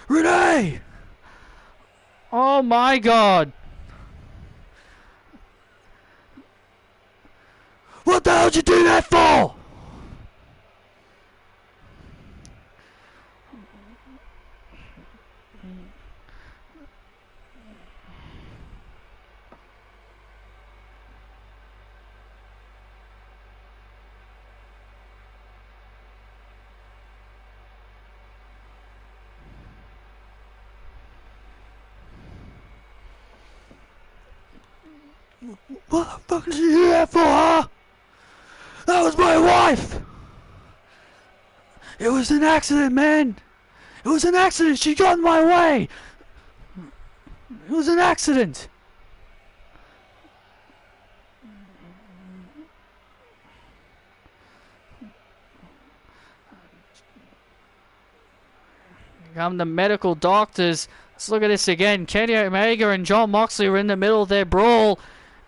Renee! Oh my God! What the hell did you do that for? What the fuck did you do that for, huh? That was my wife! It was an accident, man! It was an accident! She got in my way! It was an accident! Here come the medical doctors. Let's look at this again. Kenny Omega and Jon Moxley were in the middle of their brawl.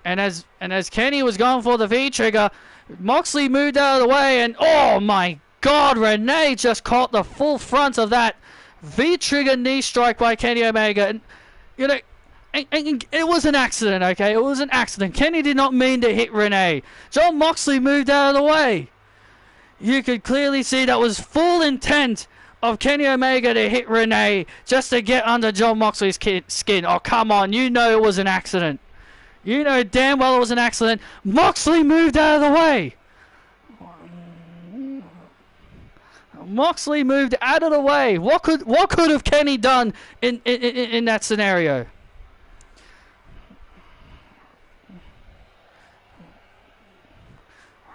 And as Kenny was going for the V-trigger, Moxley moved out of the way, and oh my God, Renee just caught the full front of that V-trigger knee strike by Kenny Omega. And, you know, it was an accident, okay? It was an accident. Kenny did not mean to hit Renee. Jon Moxley moved out of the way. You could clearly see that was full intent of Kenny Omega to hit Renee just to get under Jon Moxley's skin. Oh, come on. You know it was an accident. You know damn well it was an accident. Moxley moved out of the way. Moxley moved out of the way. What could have Kenny done in that scenario?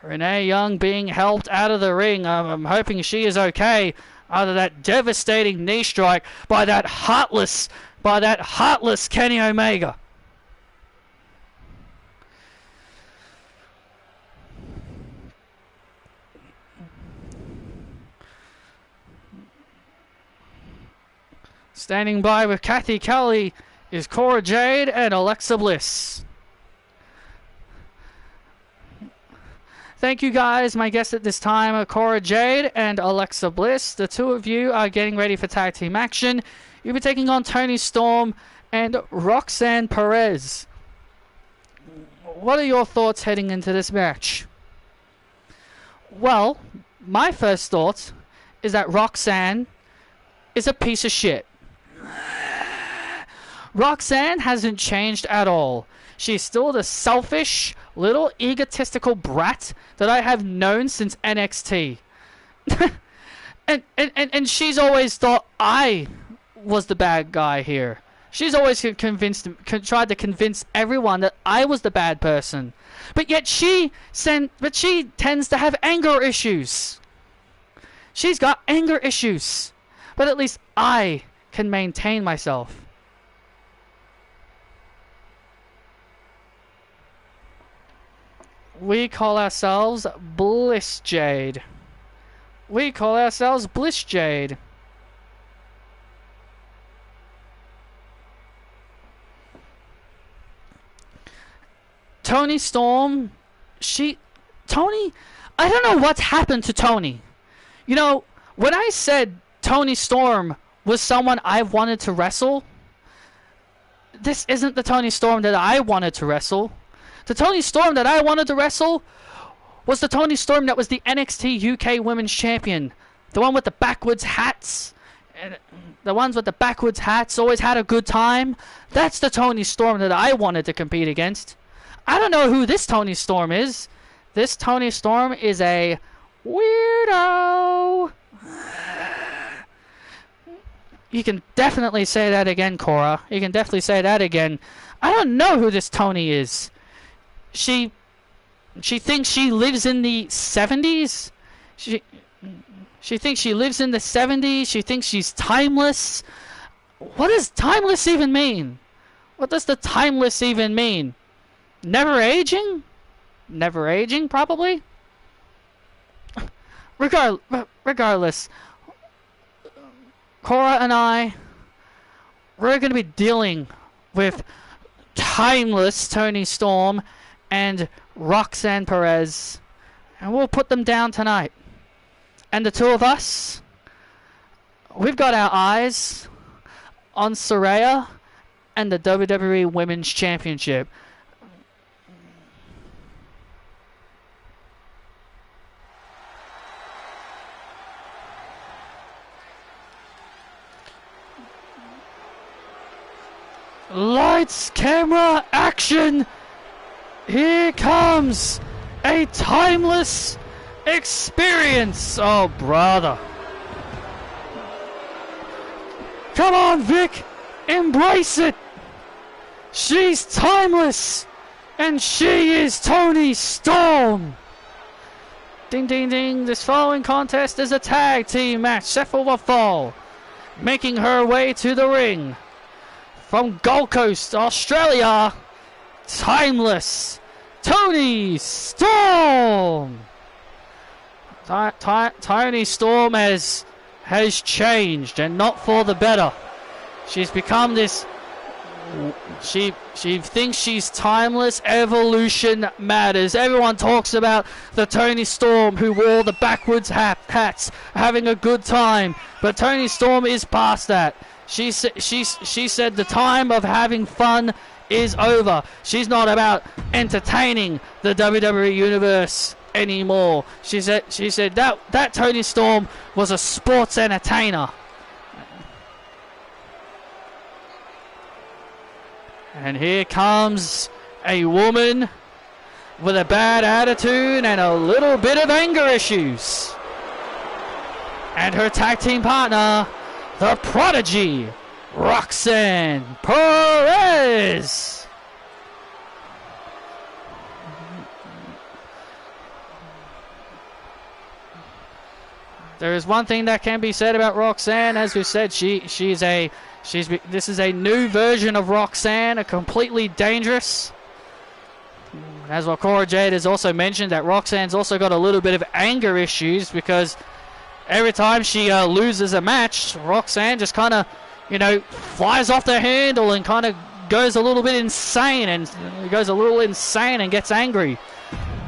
Renee Young being helped out of the ring. I'm hoping she is okay out of that devastating knee strike by that heartless Kenny Omega. Standing by with Kathy Kelly is Cora Jade and Alexa Bliss. Thank you guys. My guests at this time are Cora Jade and Alexa Bliss. The two of you are getting ready for tag team action. You'll be taking on Toni Storm and Roxanne Perez. What are your thoughts heading into this match? Well, my first thought is that Roxanne is a piece of shit. Roxanne hasn't changed at all. She's still the selfish, little egotistical brat that I have known since NXT. and she's always thought I was the bad guy here. She's always tried to convince everyone that I was the bad person. But yet she tends to have anger issues. She's got anger issues. But at least I can maintain myself. We call ourselves Bliss Jade. We call ourselves Bliss Jade. Toni Storm, Toni, I don't know what's happened to Toni. You know, when I said Toni Storm was someone I wanted to wrestle, this isn't the Toni Storm that I wanted to wrestle. The Toni Storm that I wanted to wrestle was the Toni Storm that was the NXT UK Women's Champion. The one with the backwards hats. And the ones with the backwards hats always had a good time. That's the Toni Storm that I wanted to compete against. I don't know who this Toni Storm is. This Toni Storm is a weirdo. You can definitely say that again, Cora. You can definitely say that again. I don't know who this Toni is. She thinks she lives in the 70s. She thinks she lives in the 70s. She thinks she's timeless. What does timeless even mean? What does the timeless even mean? Never aging? Never aging, probably? Regardless, Cora and I, we're going to be dealing with timeless Toni Storm and Roxanne Perez, and we'll put them down tonight. And the two of us, we've got our eyes on Saraya and the WWE Women's Championship. Lights, camera, action! Here comes a timeless experience! Oh, brother. Come on, Vic! Embrace it! She's timeless! And she is Toni Storm! Ding, ding, ding. This following contest is a tag team match set for the fall. Making her way to the ring. From Gold Coast, Australia, timeless Toni Storm. Toni Storm has changed, and not for the better. She's become this. She thinks she's timeless. Evolution matters. Everyone talks about the Toni Storm who wore the backwards hats, having a good time. But Toni Storm is past that. She said the time of having fun is over. She's not about entertaining the WWE Universe anymore. She said that Toni Storm was a sports entertainer. And here comes a woman with a bad attitude and a little bit of anger issues. And her tag team partner, the Prodigy, Roxanne Perez. There is one thing that can be said about Roxanne. As we said, this is a new version of Roxanne, a completely dangerous. As well, Cora Jade has also mentioned that Roxanne's also got a little bit of anger issues because every time she loses a match, Roxanne just kind of, flies off the handle and kind of goes a little bit insane and gets angry.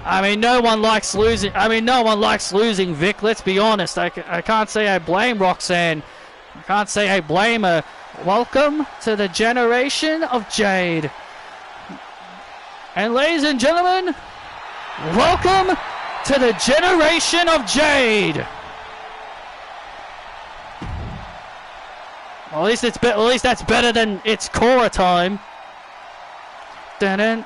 I mean, no one likes losing. Vic. Let's be honest. I can't say I blame Roxanne. I can't say I blame her. Welcome to the generation of Jade. And ladies and gentlemen, welcome to the generation of Jade. Well, at least that's better than it's Cora time. Stand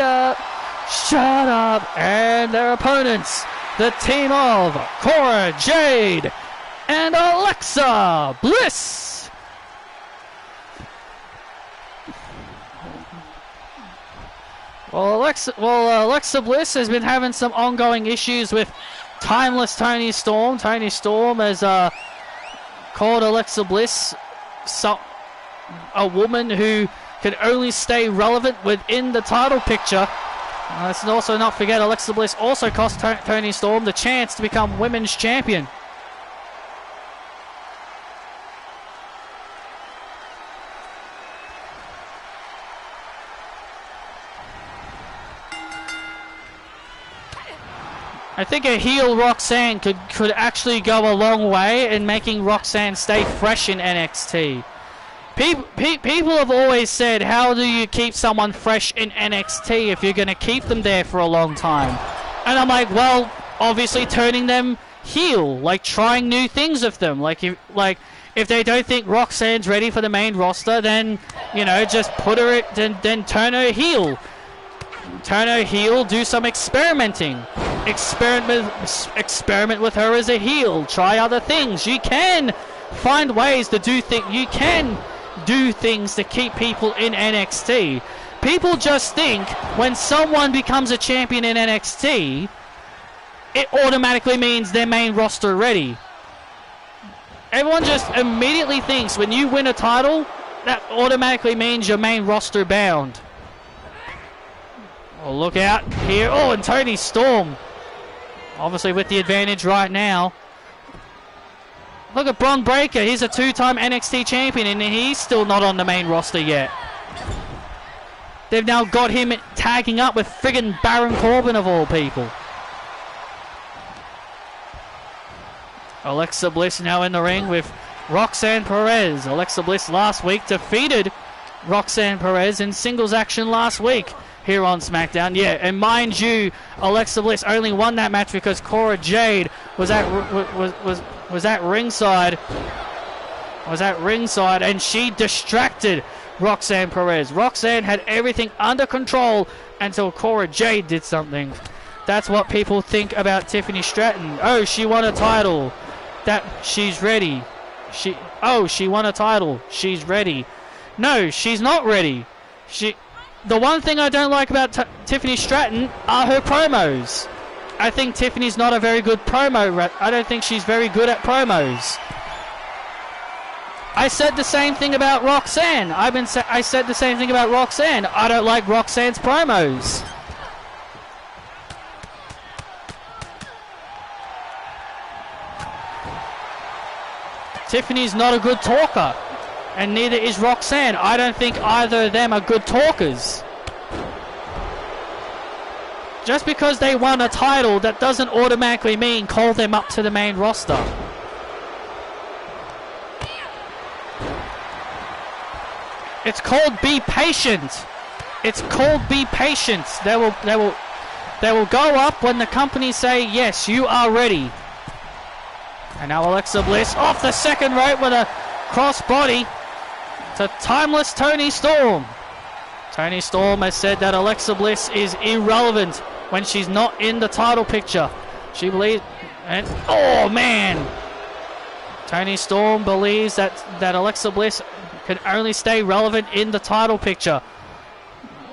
up, shut up, and their opponents, the team of Cora Jade and Alexa Bliss. Well, Alexa Bliss has been having some ongoing issues with timeless Toni Storm. Toni Storm has called Alexa Bliss a woman who can only stay relevant within the title picture. Let's also not forget Alexa Bliss also cost Toni Storm the chance to become women's champion. I think a heel Roxanne could actually go a long way in making Roxanne stay fresh in NXT. People have always said, how do you keep someone fresh in NXT if you're going to keep them there for a long time? And I'm like, well, obviously turning them heel, like trying new things with them. Like if they don't think Roxanne's ready for the main roster, then, you know, just put her, then turn her heel. Turn her heel, do some experimenting. Experiment with her as a heel. Try other things. You can find ways to do things. You can do things to keep people in NXT. People just think when someone becomes a champion in NXT, it automatically means they're main roster ready. Everyone just immediately thinks when you win a title, that automatically means you're main roster bound. Oh, look out here. Oh, and Toni Storm. Obviously with the advantage right now. Look at Bron Breakker. He's a two-time NXT champion and he's still not on the main roster yet. They've now got him tagging up with friggin' Baron Corbin of all people. Alexa Bliss now in the ring with Roxanne Perez. Alexa Bliss last week defeated Roxanne Perez in singles action last week here on SmackDown. Yeah, and mind you, Alexa Bliss only won that match because Cora Jade was at ringside. And she distracted Roxanne Perez. Roxanne had everything under control until Cora Jade did something. That's what people think about Tiffany Stratton. Oh, she won a title. She's ready. She won a title. She's ready. No, she's not ready. The one thing I don't like about Tiffany Stratton are her promos. I think Tiffany's not a very good promo. I don't think she's very good at promos. I said the same thing about Roxanne. I said the same thing about Roxanne. I don't like Roxanne's promos. Tiffany's not a good talker. And neither is Roxanne. I don't think either of them are good talkers. Just because they won a title, that doesn't automatically mean call them up to the main roster. It's called be patient. It's called be patient. They will go up when the company say, yes, you are ready. And now Alexa Bliss off the second rope with a crossbody to timeless Toni Storm. Toni Storm has said that Alexa Bliss is irrelevant when she's not in the title picture. She believes, and oh man, Toni Storm believes that Alexa Bliss can only stay relevant in the title picture.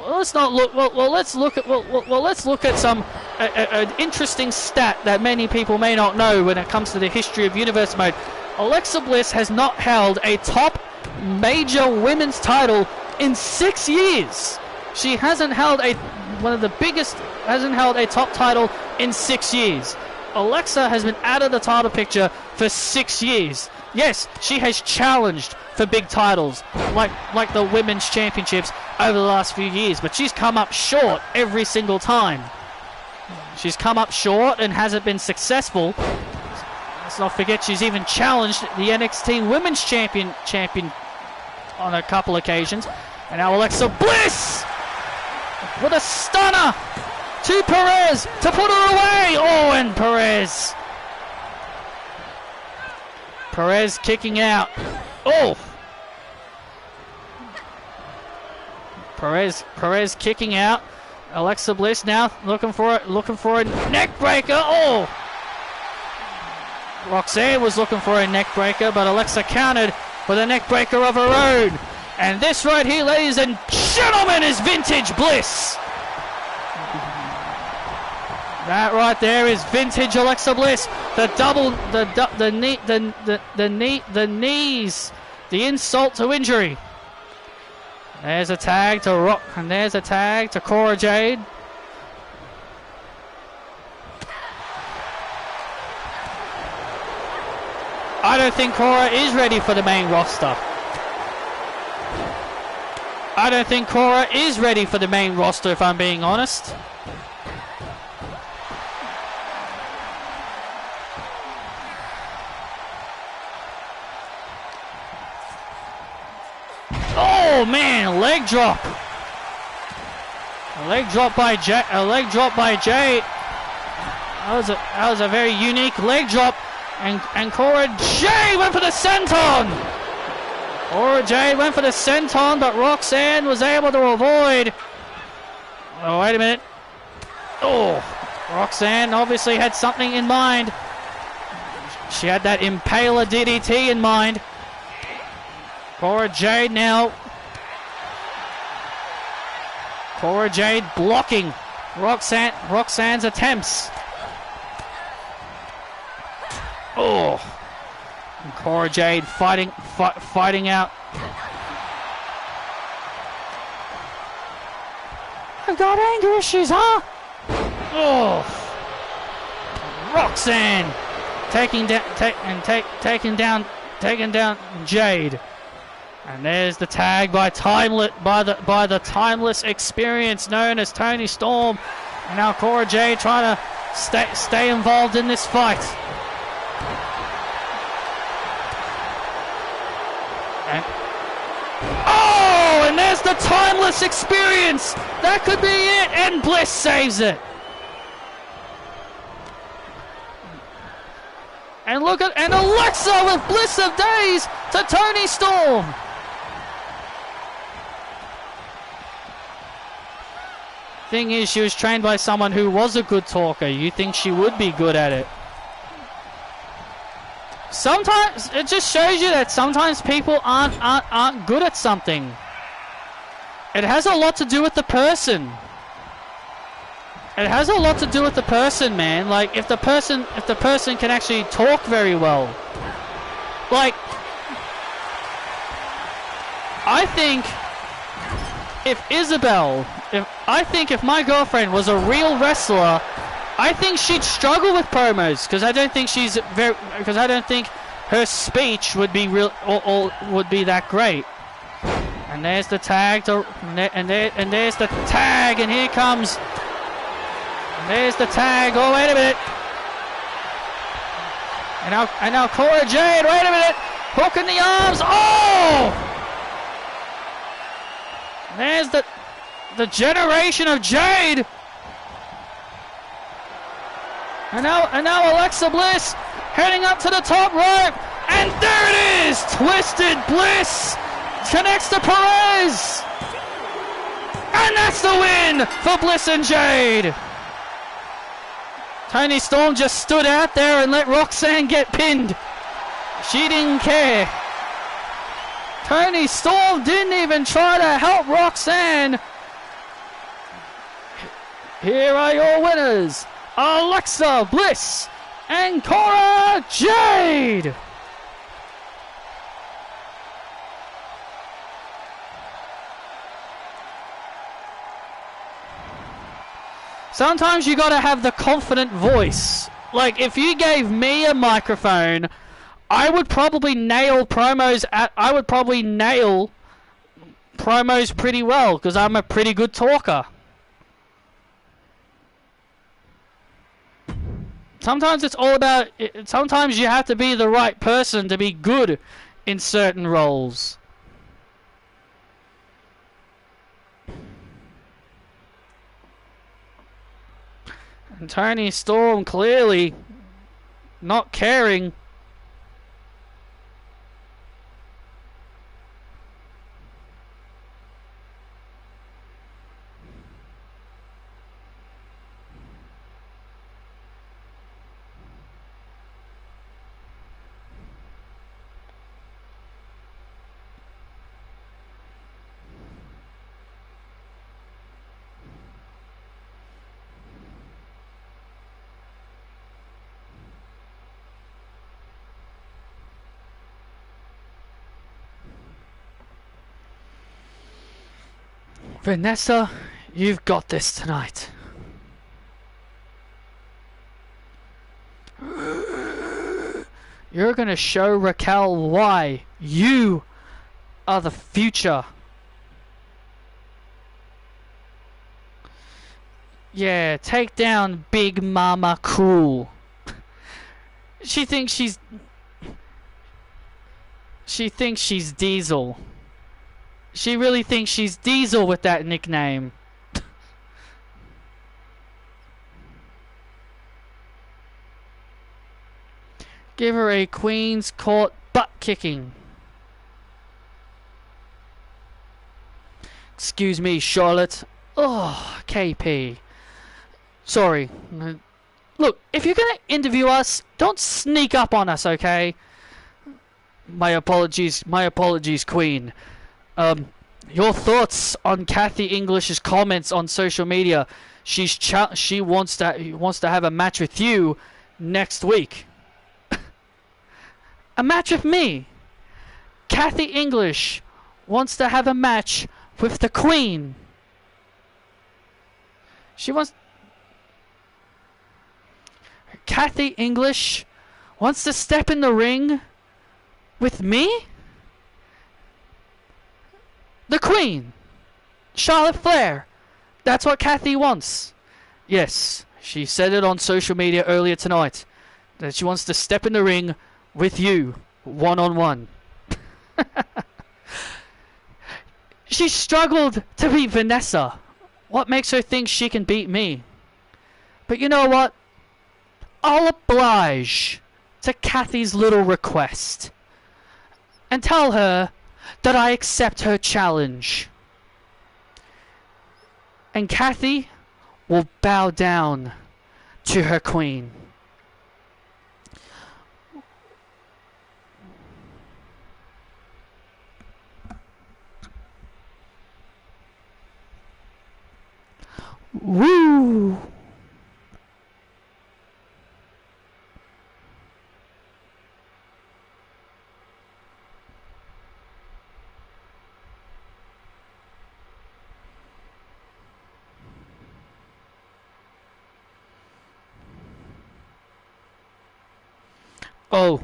Let's not look. Well, let's look at some an interesting stat that many people may not know when it comes to the history of Universe Mode. Alexa Bliss has not held a top major women's title in 6 years. She hasn't held hasn't held a top title in 6 years. Alexa has been out of the title picture for 6 years. Yes, she has challenged for big titles like the women's championships over the last few years, but she's come up short every single time. She's come up short and hasn't been successful. Let's not forget she's even challenged the NXT Women's Champion on a couple occasions. And now Alexa Bliss with a stunner to Perez to put her away. Oh, and Perez kicking out. Oh, Perez kicking out. Alexa Bliss now looking for a neck breaker. Oh, Roxanne was looking for a neck breaker, but Alexa countered with a neck breaker of her own. And this right here, ladies and gentlemen, is vintage Bliss. That right there is vintage Alexa Bliss. The knees, the insult to injury. There's a tag to Rock, and there's a tag to Cora Jade. I don't think Cora is ready for the main roster. I don't think Cora is ready for the main roster, if I'm being honest. Oh man, leg drop. A leg drop by Jade. That was a very unique leg drop. And Cora Jade went for the senton. Cora Jade went for the senton, but Roxanne was able to avoid. Oh, wait a minute. Oh, Roxanne obviously had something in mind. She had that Impaler DDT in mind. Cora Jade now. Cora Jade blocking Roxanne's attempts. Oh, and Cora Jade fighting out. I've got anger issues, huh? Oh, Roxanne taking down Jade, and there's the tag by the timeless experience known as Toni Storm, and now Cora Jade trying to stay involved in this fight. And there's the timeless experience. That could be it, and Bliss saves it. And look at Alexa with Bliss of Days to Toni Storm. Thing is, she was trained by someone who was a good talker. You think she would be good at it? Sometimes it just shows you that sometimes people aren't good at something. It has a lot to do with the person. It has a lot to do with the person, man. Like if the person can actually talk very well. Like I think if my girlfriend was a real wrestler, I think she'd struggle with promos because I don't think her speech would be real or would be that great. And there's the tag and there's the tag, and here comes. And there's the tag. Oh, wait a minute. And now Cora Jade. Wait a minute. Hook in the arms. Oh! And there's the generation of Jade. And now Alexa Bliss heading up to the top rope. And there it is! Twisted Bliss connects to Perez. And that's the win for Bliss and Jade. Toni Storm just stood out there and let Roxanne get pinned. She didn't care. Toni Storm didn't even try to help Roxanne. Here are your winners, Alexa Bliss and Cora Jade. Sometimes you gotta have the confident voice. Like if you gave me a microphone, I would probably nail promos pretty well because I'm a pretty good talker. Sometimes it's all about. Sometimes you have to be the right person to be good in certain roles. And Toni Storm clearly not caring. Vanessa, you've got this tonight. You're gonna show Raquel why you are the future. Yeah, take down Big Mama Cool. She thinks she's Diesel. She really thinks she's Diesel with that nickname. Give her a Queen's Court butt kicking. Excuse me, Charlotte. Oh, KP. Sorry. Look, if you're gonna interview us, don't sneak up on us, okay? My apologies, Queen. Your thoughts on Kathy English's comments on social media? She wants to have a match with you next week. A match with me. Kathy English wants to have a match with the Queen. Kathy English wants to step in the ring with me? The Queen, Charlotte Flair. That's what Kathy wants. Yes, she said it on social media earlier tonight, that she wants to step in the ring with you, one-on-one. She struggled to beat Vanessa. What makes her think she can beat me? But you know what? I'll oblige to Kathy's little request and tell her that I accept her challenge. And Kathy will bow down to her queen. Woo! Oh,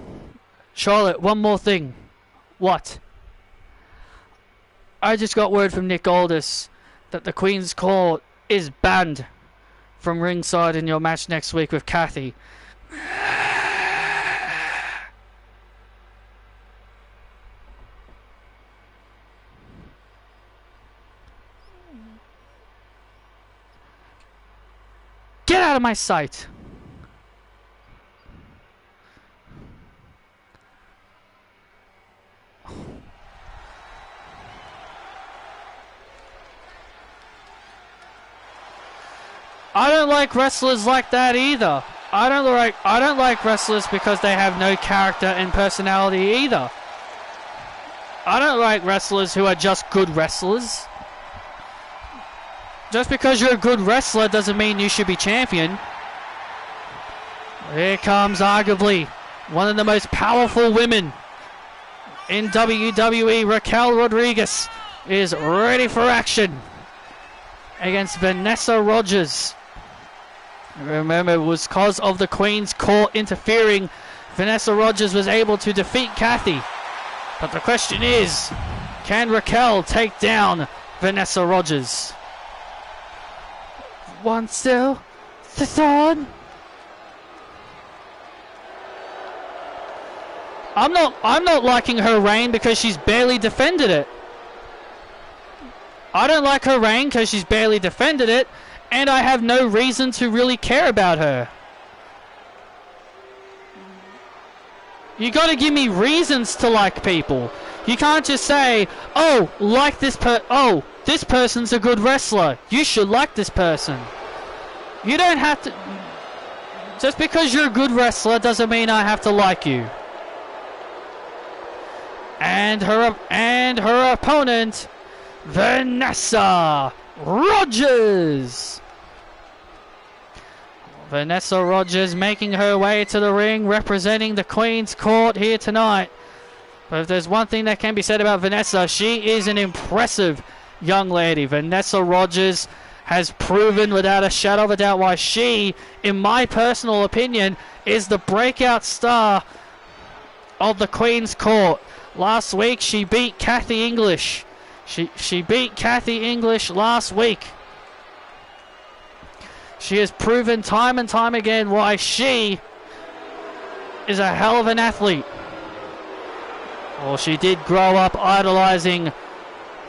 Charlotte, one more thing. What? I just got word from Nick Aldis that the Queen's Court is banned from ringside in your match next week with Kathy. Get out of my sight! I don't like wrestlers like that either. I don't like wrestlers because they have no character and personality either. I don't like wrestlers who are just good wrestlers. Just because you're a good wrestler doesn't mean you should be champion. Here comes arguably one of the most powerful women in WWE. Raquel Rodriguez is ready for action against Vanessa Rogers. Remember, it was because of the Queen's Court interfering. Vanessa Rogers was able to defeat Kathy. But the question is, can Raquel take down Vanessa Rogers? One still, the thorn. I'm not liking her reign because she's barely defended it. I don't like her reign because she's barely defended it. and I have no reason to really care about her. You got to give me reasons to like people. You can't just say, oh, like this this person's a good wrestler, you should like this person. You don't have to. Just because you're a good wrestler doesn't mean I have to like you. And her opponent, Vanessa Rogers. Vanessa Rogers making her way to the ring, representing the Queen's Court here tonight. But if there's one thing that can be said about Vanessa, she is an impressive young lady. Vanessa Rogers has proven without a shadow of a doubt why she, in my personal opinion, is the breakout star of the Queen's Court. Last week she beat Kathy English. She beat Kathy English last week. She has proven time and time again why she is a hell of an athlete. Well, she did grow up idolizing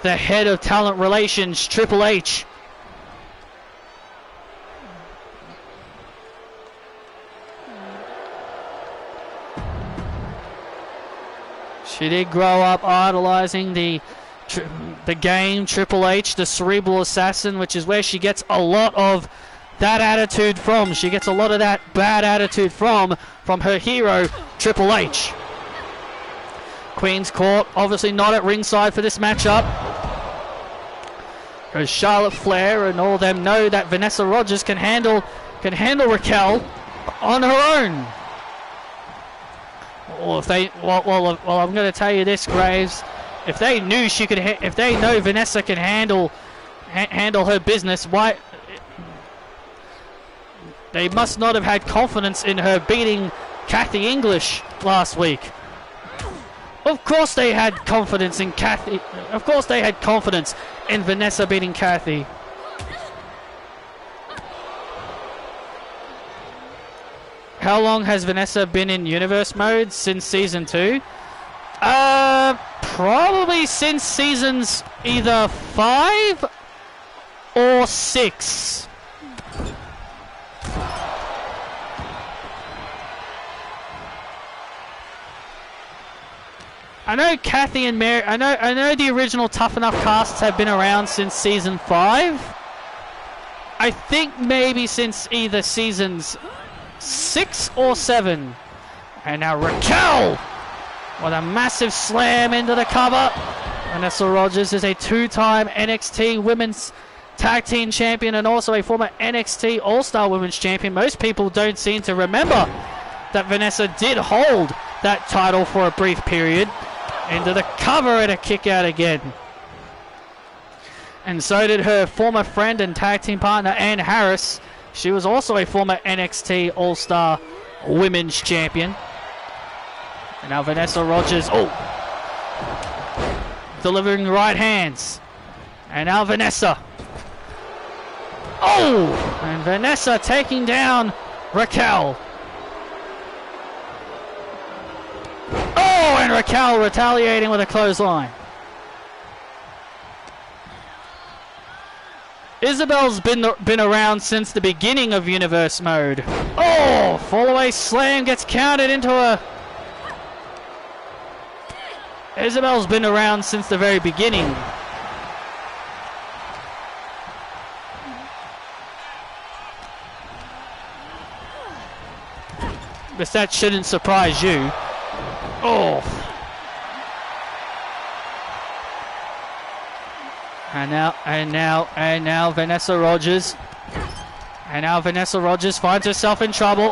the head of talent relations, Triple H. She did grow up idolizing the game Triple H, the cerebral assassin, which is where she gets a lot of that attitude from. She gets a lot of that bad attitude from her hero, Triple H. Queen's Court obviously not at ringside for this matchup, because Charlotte Flair and all them know that Vanessa Rogers can handle Raquel on her own. Or if they, well, I'm going to tell you this, Graves. If they knew she could, if they know Vanessa can handle her business, why? They must not have had confidence in her beating Kathy English last week. Of course they had confidence in Kathy. Of course they had confidence in Vanessa beating Kathy. How long has Vanessa been in universe mode? Since season 2? Probably since seasons either 5 or 6. I know Kathy and Mary. I know the original Tough Enough casts have been around since season 5. I think maybe since either seasons 6 or 7. And now Raquel with a massive slam into the cover. Vanessa Rogers is a 2-time NXT Women's Tag Team Champion and also a former NXT All-Star Women's Champion. Most people don't seem to remember that Vanessa did hold that title for a brief period. Into the cover and a kick out again. And so did her former friend and tag team partner Ann Harris. She was also a former NXT All-Star Women's Champion. And now Vanessa Rogers, delivering right hands. And now Vanessa. And Vanessa taking down Raquel. And Raquel retaliating with a clothesline. Isabel's been around since the beginning of Universe Mode. Fall away slam gets counted into a... Isabel's been around since the very beginning. But that shouldn't surprise you. And now Vanessa Rogers. And now Vanessa Rogers finds herself in trouble.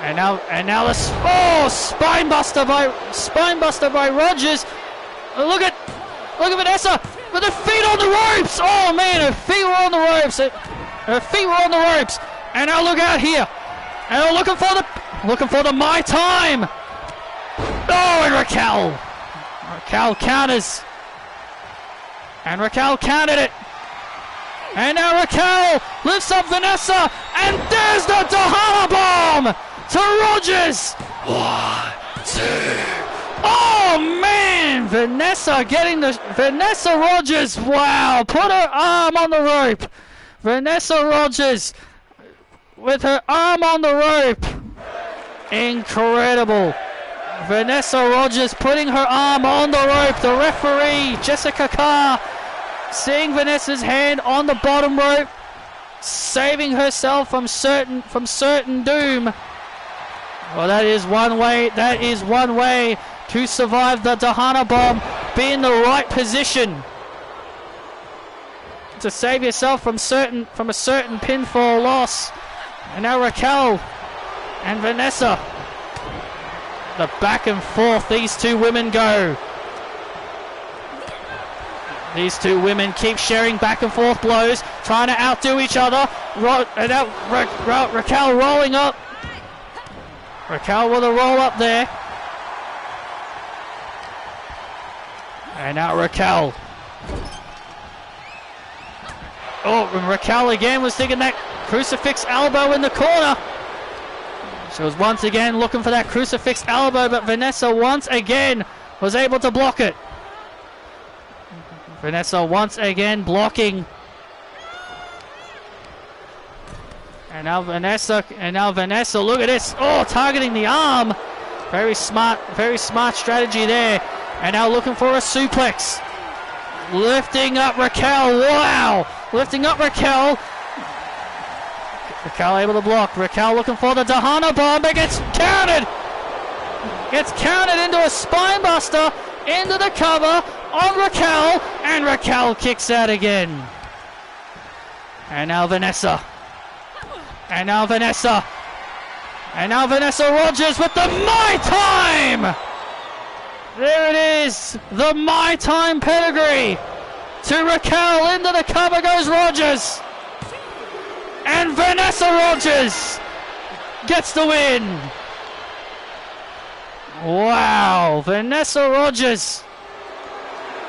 And now the spine buster by Rogers. Look at Vanessa with her feet on the ropes. Oh man, her feet were on the ropes. Her feet were on the ropes. And now look out here. And they're looking for the My Time. And Raquel counters. And Raquel countered it. And now Raquel lifts up Vanessa. And there's the Dahana Bomb to Rogers. 1, 2. Oh man, Vanessa Rogers, wow, put her arm on the rope. Vanessa Rogers with her arm on the rope. Incredible. Vanessa Rogers putting her arm on the rope. The referee, Jessica Carr, seeing Vanessa's hand on the bottom rope, saving herself from certain doom. Well, that is one way to survive the Dahana bomb. Be in the right position to save yourself from a certain pinfall loss. And now Raquel and Vanessa, the back and forth these two women go. These two women keep sharing back and forth blows, trying to outdo each other. Raquel rolling up. Raquel with a roll up there. And now Raquel. Oh, and Raquel again was thinking that crucifix elbow in the corner. She was once again looking for that crucifix elbow, but Vanessa once again was able to block it. Vanessa once again blocking. And now Vanessa, look at this. Oh, targeting the arm. Very smart strategy there. And now looking for a suplex. Lifting up Raquel. Wow. Lifting up Raquel. Raquel able to block. Raquel looking for the Dahana bomb, but gets countered. Gets countered into a spine buster. Into the cover on Raquel. And Raquel kicks out again. And now Vanessa. And now Vanessa Rogers with the My Time! There it is, the My Time pedigree. To Raquel, into the cover goes Rogers. And Vanessa Rogers gets the win. Wow, Vanessa Rogers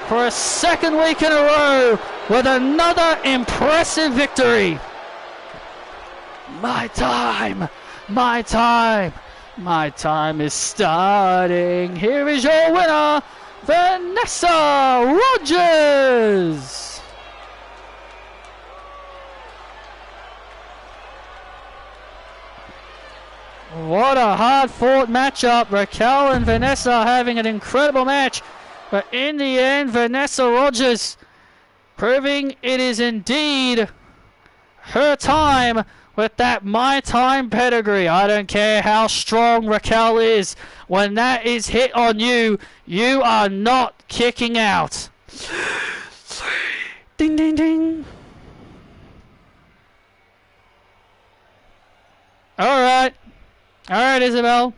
for a second week in a row with another impressive victory. My time, my time, my time is starting. Here is your winner, Vanessa Rogers. What a hard-fought matchup. Raquel and Vanessa having an incredible match. But in the end, Vanessa Rogers proving it is indeed her time with that My Time pedigree. I don't care how strong Raquel is. When that is hit on you, you are not kicking out. Ding, ding, ding. All right. All right, Isabel.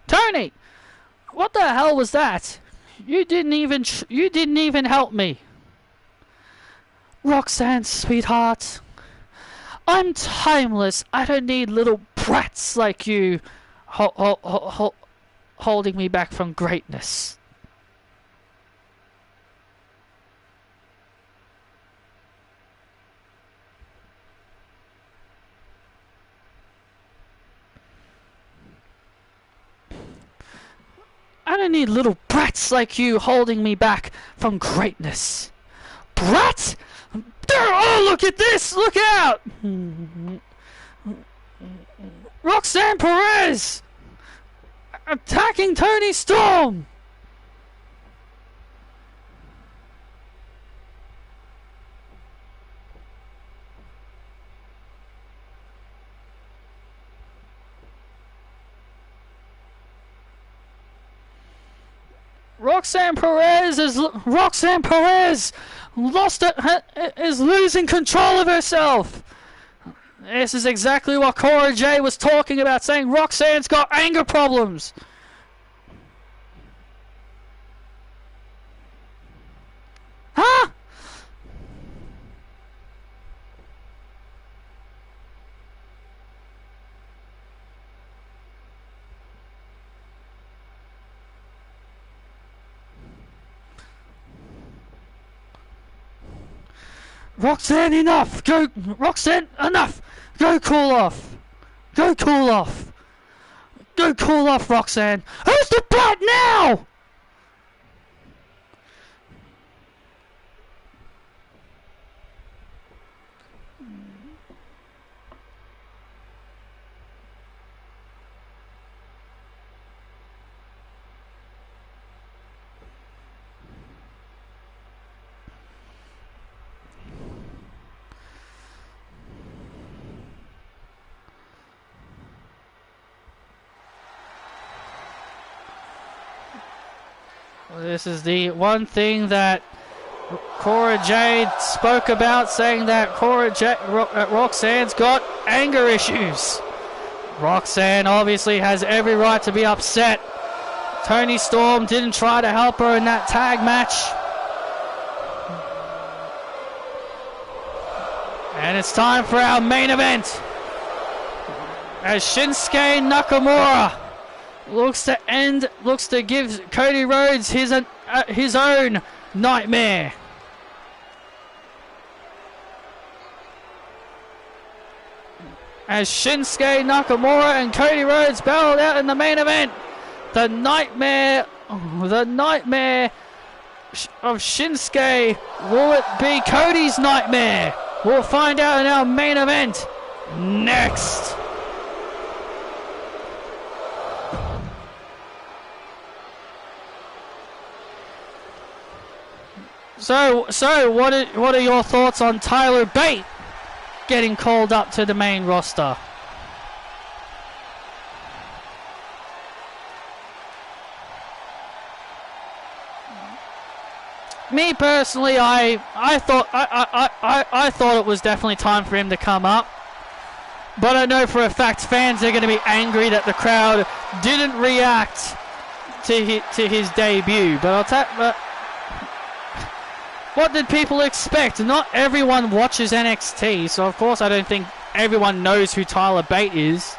Tony, what the hell was that? You didn't even help me. Roxanne, sweetheart, I'm timeless. I don't need little brats like you holding me back from greatness. I don't need little brats like you holding me back from greatness. Brat? Oh, look at this! Look out! Roxanne Perez! Attacking Tony Storm! Roxanne Perez is lost it, is losing control of herself. This is exactly what Cora Jade was talking about, saying Roxanne's got anger problems. Huh? Roxanne, enough! Go, Roxanne, enough! Go cool off! Go cool off! Go cool off, Roxanne! Who's the brat now? This is the one thing that Cora Jade spoke about, saying that Roxanne's got anger issues. Roxanne obviously has every right to be upset. Toni Storm didn't try to help her in that tag match. And it's time for our main event, as Shinsuke Nakamura looks to give Cody Rhodes his own nightmare. As Shinsuke Nakamura and Cody Rhodes battled out in the main event, the nightmare of Shinsuke, will it be Cody's nightmare? We'll find out in our main event next. So what are your thoughts on Tyler Bate getting called up to the main roster? Me personally, I thought it was definitely time for him to come up, but I know for a fact fans are going to be angry that the crowd didn't react to his debut. But what did people expect? Not everyone watches NXT, so of course I don't think everyone knows who Tyler Bate is.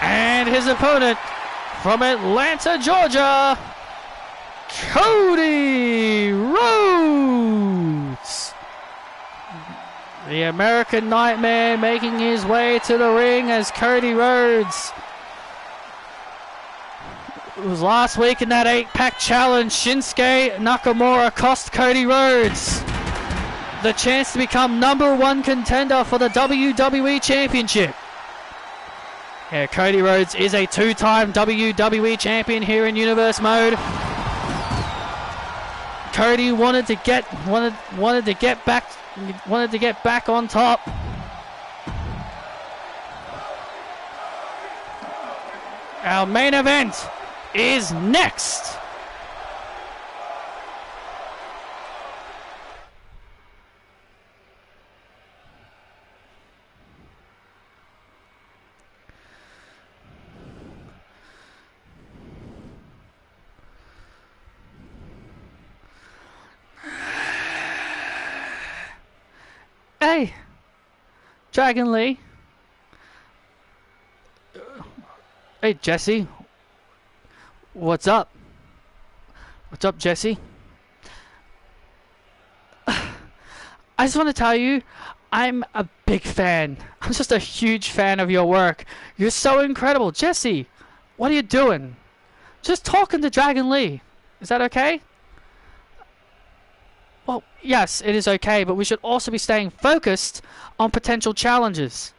And his opponent from Atlanta, Georgia, Cody Rhodes. The American Nightmare making his way to the ring as Cody Rhodes. It was last week in that 8-pack challenge, Shinsuke Nakamura cost Cody Rhodes the chance to become #1 contender for the WWE Championship. Yeah, Cody Rhodes is a 2-time WWE champion here in Universe Mode. Cody wanted to get back on top. Our main event is next. Hey, Dragon Lee. Hey, Jesse. What's up? What's up, Jesse? I just want to tell you, I'm a big fan. I'm just a huge fan of your work. You're so incredible. Jesse, what are you doing? Just talking to Dragon Lee. Is that okay? Well, yes, it is okay, but we should also be staying focused on potential challenges.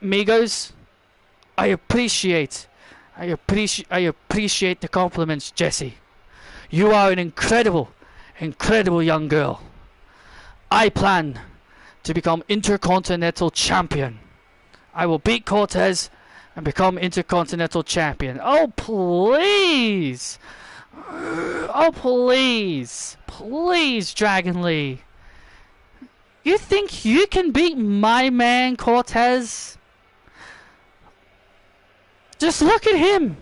Migos, I appreciate the compliments, Jesse. You are an incredible young girl. I plan to become Intercontinental Champion. I will beat Cortez and become Intercontinental Champion. Oh, please. Oh, please. Please, Dragon Lee. You think you can beat my man Cortez? Just look at him.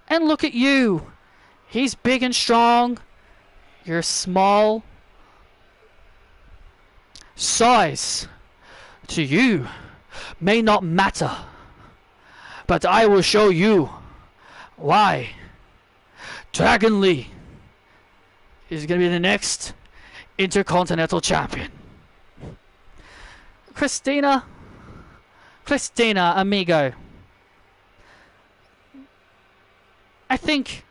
And look at you. He's big and strong. You're small. Size to you may not matter, but I will show you why Dragon Lee is going to be the next Intercontinental Champion. Christina, amigo, I think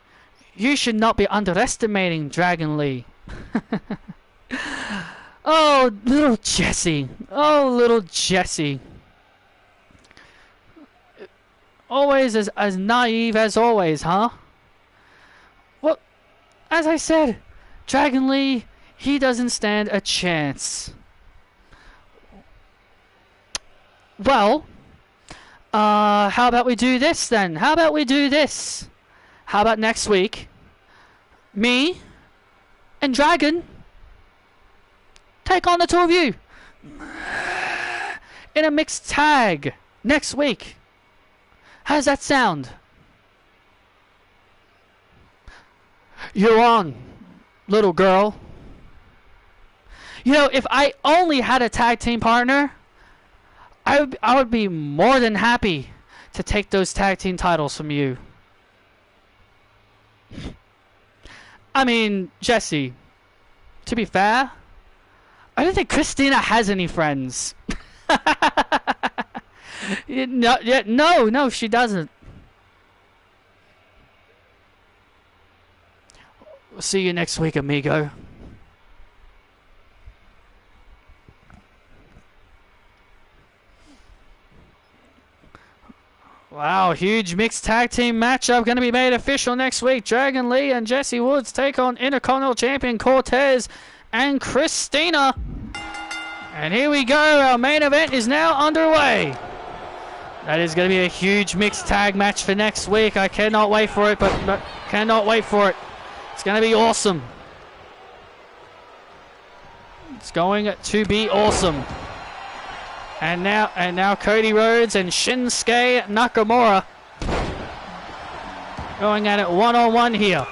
you should not be underestimating Dragon Lee. Oh, little Jesse. Oh, little Jesse. Always as naive as always, huh? Well, as I said, Dragon Lee, he doesn't stand a chance. Well, how about we do this then? How about we do this? How about next week, me and Dragon take on the two of you in a mixed tag next week. How does that sound? You're on, little girl. You know, if I only had a tag team partner, I would be more than happy to take those tag team titles from you. I mean, Jesse, to be fair, I don't think Christina has any friends. No, she doesn't. We'll see you next week, amigo. Wow, huge mixed tag team matchup going to be made official next week. Dragon Lee and Jesse Woods take on Intercontinental Champion Cortez and Christina. And here we go. Our main event is now underway. That is going to be a huge mixed tag match for next week. I cannot wait for it, but cannot wait for it. It's going to be awesome. It's going to be awesome. And now Cody Rhodes and Shinsuke Nakamura going at it one-on-one here.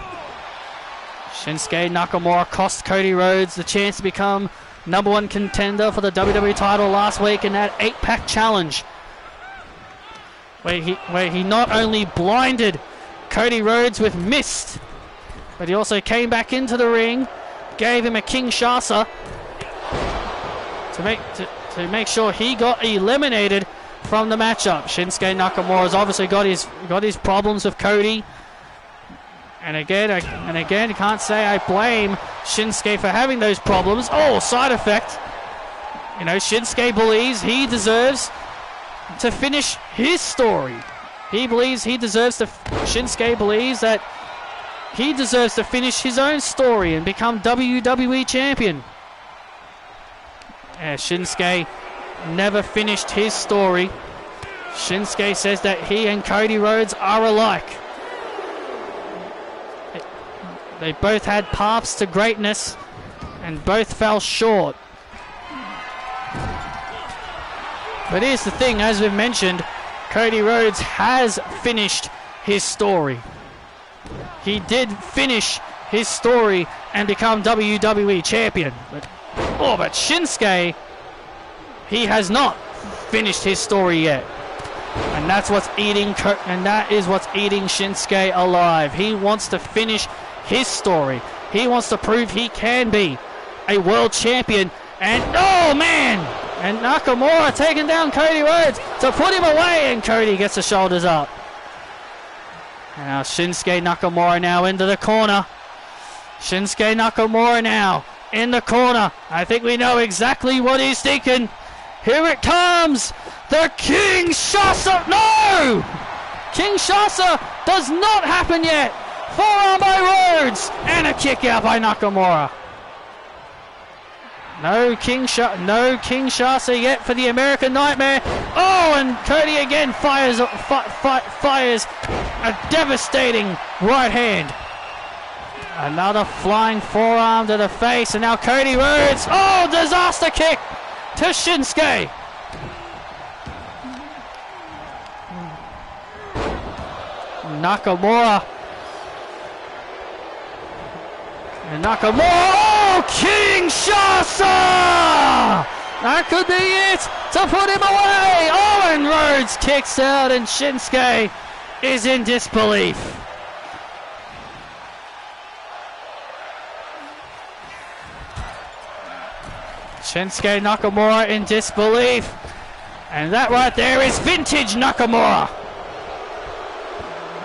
Shinsuke Nakamura cost Cody Rhodes the chance to become #1 contender for the WWE title last week in that 8-pack challenge, where he not only blinded Cody Rhodes with mist, but he also came back into the ring, gave him a Kinshasa to make sure he got eliminated from the matchup. Shinsuke Nakamura's obviously got his problems with Cody. And again, you can't say I blame Shinsuke for having those problems. Oh, side effect. You know, Shinsuke believes he deserves to finish his story. Shinsuke believes that he deserves to finish his own story and become WWE champion. Shinsuke never finished his story. Shinsuke says that he and Cody Rhodes are alike. They both had paths to greatness and both fell short. But here's the thing, as we've mentioned, Cody Rhodes has finished his story. He did finish his story and become WWE champion. But Shinsuke, he has not finished his story yet. And that is what's eating Shinsuke alive. He wants to finish his story. He wants to prove he can be a world champion. And oh man! And Nakamura taking down Cody Rhodes to put him away, and Cody gets the shoulders up. Now Shinsuke Nakamura now into the corner. Shinsuke Nakamura now in the corner. I think we know exactly what he's thinking. Here it comes! The Kinshasa! No! Kinshasa does not happen yet! Forearm by Rhodes! And a kick out by Nakamura. No Kinshasa yet for the American Nightmare. Oh, and Cody again fires a devastating right hand. Another flying forearm to the face, and now Cody Rhodes. Oh, disaster kick to Shinsuke. Nakamura. And Nakamura. Oh, Kinshasa! That could be it to put him away. Oh, and Rhodes kicks out, and Shinsuke is in disbelief. Shinsuke Nakamura in disbelief. And that right there is vintage Nakamura.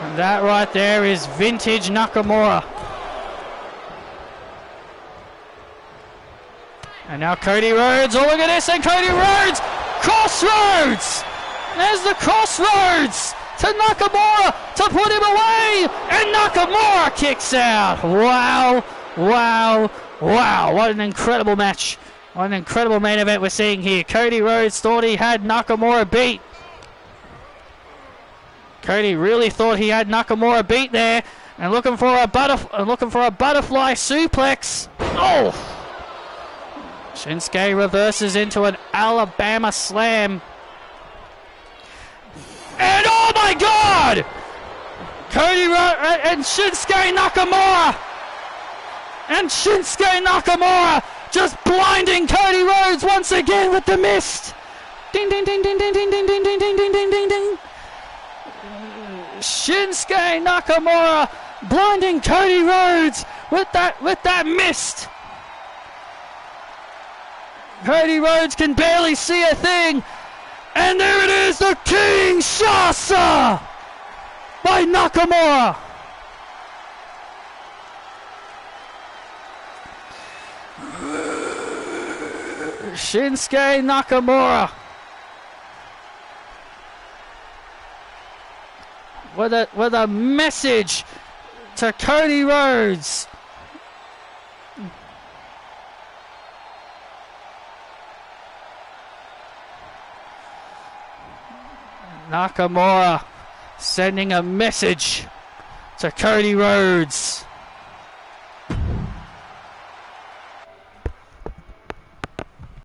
And that right there is vintage Nakamura. And now Cody Rhodes. Oh, look at this. And Cody Rhodes. Crossroads. There's the crossroads to Nakamura to put him away. And Nakamura kicks out. Wow. Wow. Wow. What an incredible match. What an incredible main event we're seeing here. Cody Rhodes thought he had Nakamura beat. Cody really thought he had Nakamura beat there, and looking for a butterfly suplex. Oh! Shinsuke reverses into an Alabama slam. And oh my God! Cody Rhodes and Shinsuke Nakamura. And Shinsuke Nakamura just blinding Cody Rhodes once again with the mist. Ding ding ding ding ding ding ding ding ding ding ding ding ding. Shinsuke Nakamura blinding Cody Rhodes with that mist. Cody Rhodes can barely see a thing. And there it is, the Kinshasa by Nakamura. Shinsuke Nakamura with a message to Cody Rhodes. Nakamura sending a message to Cody Rhodes.